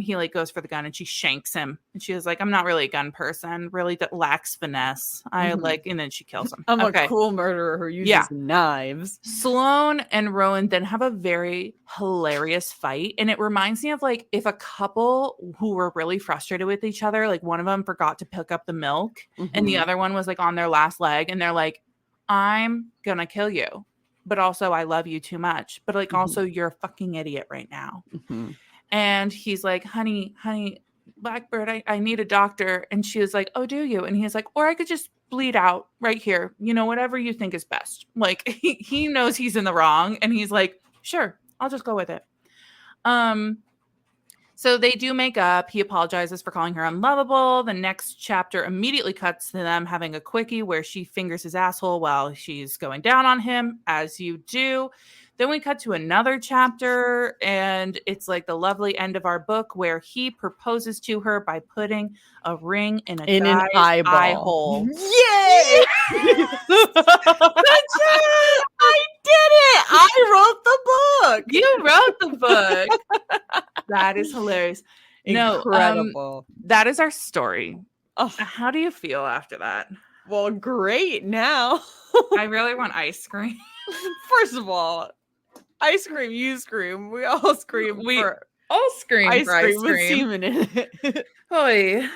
he like goes for the gun and she shanks him. And she was like, "I'm not really a gun person, really that lacks finesse. I like," and then she kills him. I'm Okay. a cool murderer who uses Yeah. knives. Sloane and Rowan then have a very hilarious fight. And it reminds me of like if a couple who were really frustrated with each other, like one of them forgot to pick up the milk and the other one was like on their last leg and they're like, "I'm gonna kill you, but also I love you too much. But like also you're a fucking idiot right now." And he's like, honey, Blackbird, I need a doctor." And she was like, "Oh, do you?" And he's like, "Or I could just bleed out right here. You know, whatever you think is best." Like he knows he's in the wrong. And he's like, "Sure, I'll just go with it." So they do make up. He apologizes for calling her unlovable. The next chapter immediately cuts to them having a quickie where she fingers his asshole while she's going down on him, as you do. Then we cut to another chapter, and it's like the lovely end of our book where he proposes to her by putting a ring in a In an guy's eyeball. eye hole. Yay! I did it! I wrote the book. You wrote the book. That is hilarious. Incredible. No, that is our story. Oh, How do you feel after that? well, great now. I really want ice cream. First of all, ice cream, you scream. We all scream for all scream ice for cream ice with cream. semen in it. Oy.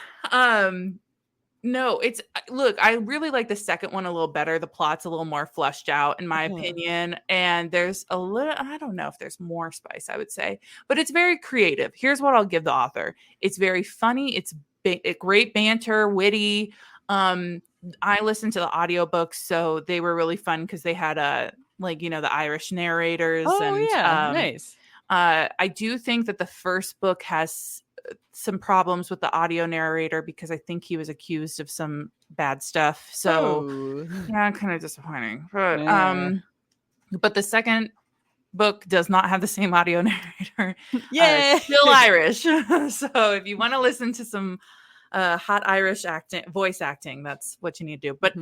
No, it's look, I really like the second one a little better. The plot's a little more fleshed out, in my opinion. And there's a little, I don't know if there's more spice, I would say, but it's very creative. Here's what I'll give the author. It's very funny. It's great banter, witty. I listened to the audiobooks, so they were really fun because they had like, you know, the Irish narrators. Oh, and yeah, nice. I do think that the first book has some problems with the audio narrator because I think he was accused of some bad stuff. So yeah, kind of disappointing. But the second book does not have the same audio narrator. Yeah, still Irish. So if you want to listen to some hot Irish voice acting, that's what you need to do. But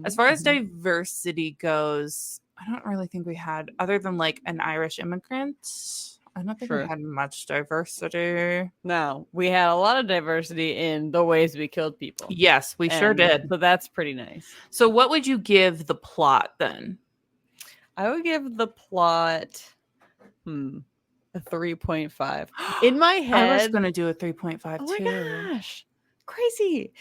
as far as diversity goes, I don't really think we had, other than like an Irish immigrant, I don't think we had much diversity. No, we had a lot of diversity in the ways we killed people. Yes, we sure did. So that's pretty nice. So what would you give the plot then? I would give the plot a 3.5. In my head, I was going to do a 3.5 too. Oh my gosh. Crazy.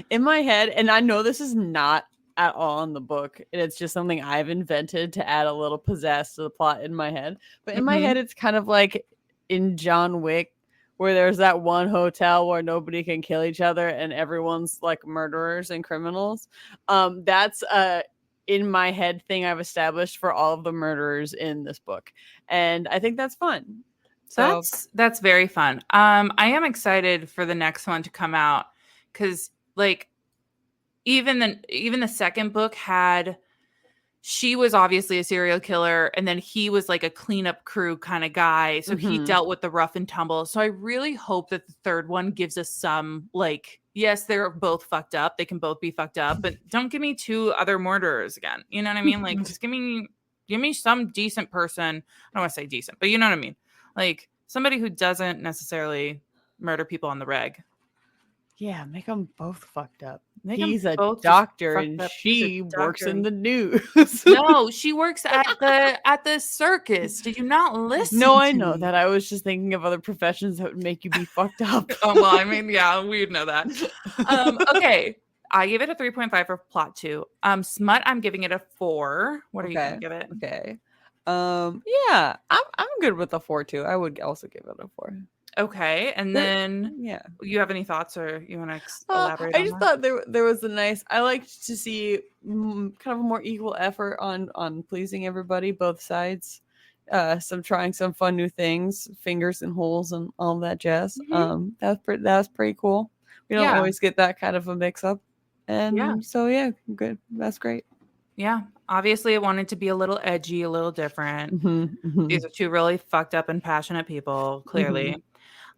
In my head, and I know this is not at all in the book, and it's just something I've invented to add a little pizzazz to the plot in my head. But in my head, it's kind of like in John Wick, where there's that one hotel where nobody can kill each other and everyone's like murderers and criminals. That's in my head thing I've established for all of the murderers in this book, and I think that's fun. So that's very fun. I am excited for the next one to come out because like even the second book had she was obviously a serial killer, and then he was like a cleanup crew kind of guy. So he dealt with the rough and tumble. So I really hope that the third one gives us some, like, yes, they're both fucked up. They can both be fucked up, but don't give me two other murderers again. You know what I mean? Like, just give me some decent person. I don't want to say decent, but you know what I mean? Like somebody who doesn't necessarily murder people on the reg. Yeah, make them both fucked up. Make He's them a both just doctor fucked and up. He's a she works doctor in and- the news. No, she works at the circus. Did you not listen? No, I to know me? that. I was just thinking of other professions that would make you be fucked up. Oh well, I mean, yeah, we'd know that. Okay. I give it a 3.5 for plot 2. Smut, I'm giving it a 4. What are you gonna give it? Okay. Yeah, I'm good with a 4 too. I would also give it a 4. Okay, and then Yeah. you have any thoughts or you want to elaborate I on just that? thought there was a nice. I liked to see kind of a more equal effort on pleasing everybody, both sides. Some trying some fun new things, fingers and holes and all that jazz. Mhm. That was pretty cool. We don't Yeah, always get that kind of a mix up, yeah, and so yeah, good. That's great. yeah. Obviously, it wanted to be a little edgy, a little different. These are two really fucked up and passionate people, clearly.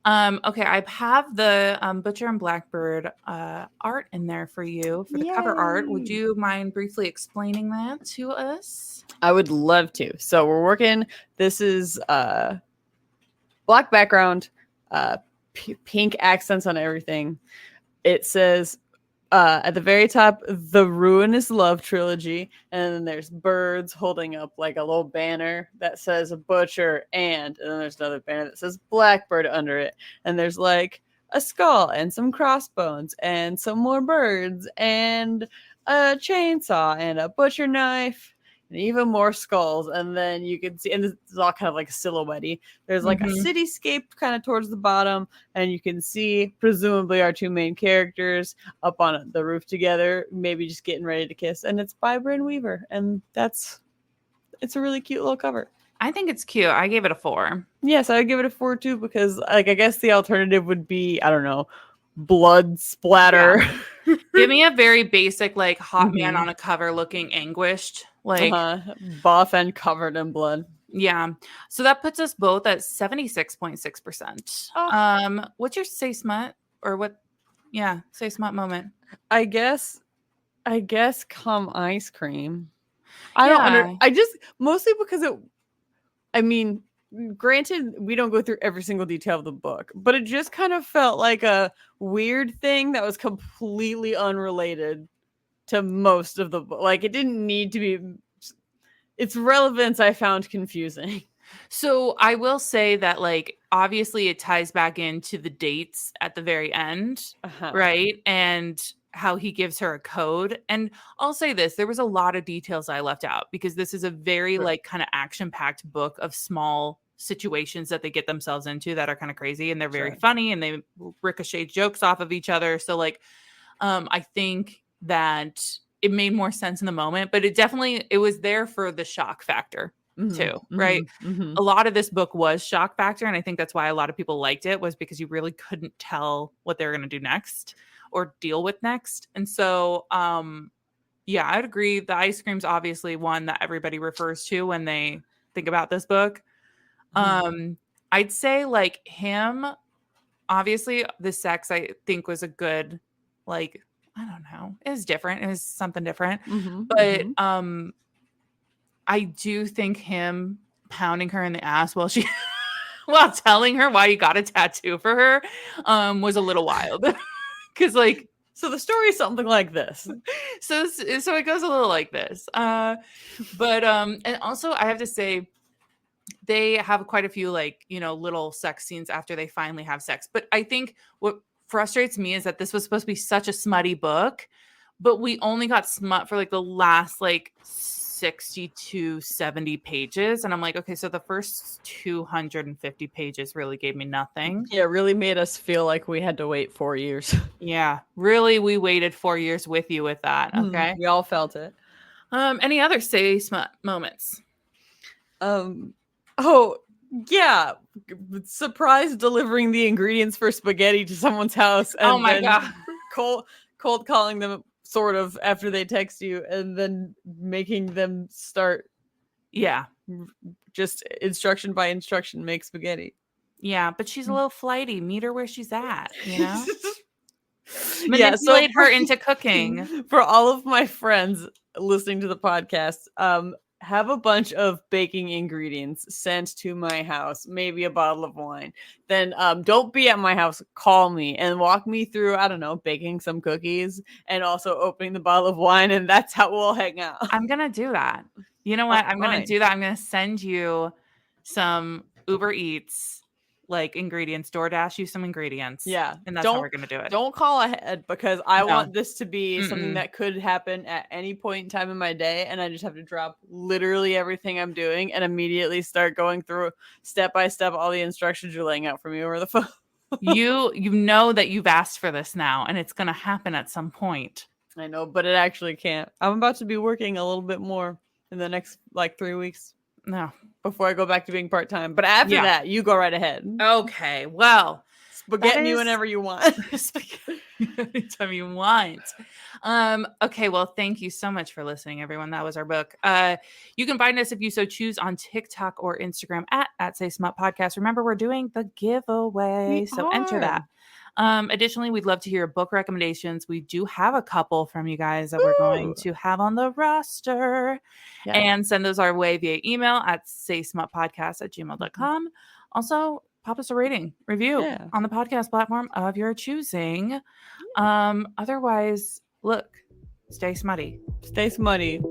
Okay, I have the Butcher and Blackbird art in there for you for the cover art. Would Yay! you mind briefly explaining that to us? I would love to. So we're working. This is black background, pink accents on everything. It says at the very top, the Ruinous Love Trilogy, and then there's birds holding up like a little banner that says a butcher, and then there's another banner that says Blackbird under it, and there's like a skull and some crossbones and some more birds and a chainsaw and a butcher knife and even more skulls. And then you can see, and this is all kind of like silhouette-y. There's like a cityscape kind of towards the bottom, and you can see presumably our two main characters up on the roof together, maybe just getting ready to kiss. And it's by Brynne Weaver, and it's a really cute little cover. I think it's cute. I gave it a 4. Yes, I would give it a 4 too, because like I guess the alternative would be, I don't know, blood splatter. Yeah. Give me a very basic, like hot man on a cover looking anguished. Like buff and covered in blood. Yeah. So that puts us both at 76.6%. Oh. What's your say smut or what? Yeah, say smut moment. I guess come ice cream. I just mostly because I mean, granted, we don't go through every single detail of the book, but it just kind of felt like a weird thing that was completely unrelated to most of the book. Like, it didn't need to be. Its relevance I found confusing. So I will say that, like, obviously it ties back into the dates at the very end, right? And how he gives her a code. And I'll say this, there was a lot of details I left out because this is a very like kind of action-packed book of small situations that they get themselves into that are kind of crazy, and they're very funny, and they ricochet jokes off of each other. So like I think that it made more sense in the moment, but it was there for the shock factor too, right? A lot of this book was shock factor, and I think that's why a lot of people liked it, was because you really couldn't tell what they were going to do next or deal with next. And so yeah, I'd agree. The ice cream's obviously one that everybody refers to when they think about this book. I'd say like him, obviously the sex I think was a good, like, I don't know, it was different. It was something different. But I do think him pounding her in the ass while while telling her why he got a tattoo for her was a little wild. Because like, so the story is something like this. So it goes a little like this. But and also I have to say, they have quite a few like, you know, little sex scenes after they finally have sex. But I think what frustrates me is that this was supposed to be such a smutty book, but we only got smut for like the last like 60 to 70 pages. And I'm like, okay, so the first 250 pages really gave me nothing. Yeah, really made us feel like we had to wait 4 years. Yeah, really, we waited 4 years with you with that. Okay. We all felt it. Any other say smut moments? Oh, yeah. Surprise delivering the ingredients for spaghetti to someone's house. And oh my God. Cold calling them sort of, after they text you, and then making them start just instruction by instruction make spaghetti. Yeah, but she's a little flighty. Meet her where she's at, Yeah, Manipulate her into cooking. For all of my friends listening to the podcast, have a bunch of baking ingredients sent to my house, maybe a bottle of wine. Then don't be at my house, call me and walk me through, I don't know, baking some cookies and also opening the bottle of wine, and that's how we'll hang out. I'm gonna do that. You know what? I'm gonna do that. I'm gonna send you some Uber Eats ingredients, DoorDash you some ingredients. Yeah. And that's how we're gonna do it. Don't call ahead, because I want this to be something that could happen at any point in time in my day, and I just have to drop literally everything I'm doing and immediately start going through step by step all the instructions you're laying out for me over the phone. You know that you've asked for this now, and it's gonna happen at some point. I know, but it actually can't. I'm about to be working a little bit more in the next 3 weeks. No. Before I go back to being part-time. But after that, you go right ahead. Okay. Well, spaghetti me whenever you want. Spaghetti anytime you want. Okay. Well, thank you so much for listening, everyone. That was our book. You can find us, if you so choose, on TikTok or Instagram at Say Smut Podcast. Remember, we're doing the giveaway. Enter that. Additionally, we'd love to hear book recommendations. We do have a couple from you guys that we're going to have on the roster, and send those our way via email at saysmutpodcast@gmail.com. Also, pop us a rating, review on the podcast platform of your choosing. Otherwise, look, stay smutty. Stay smutty.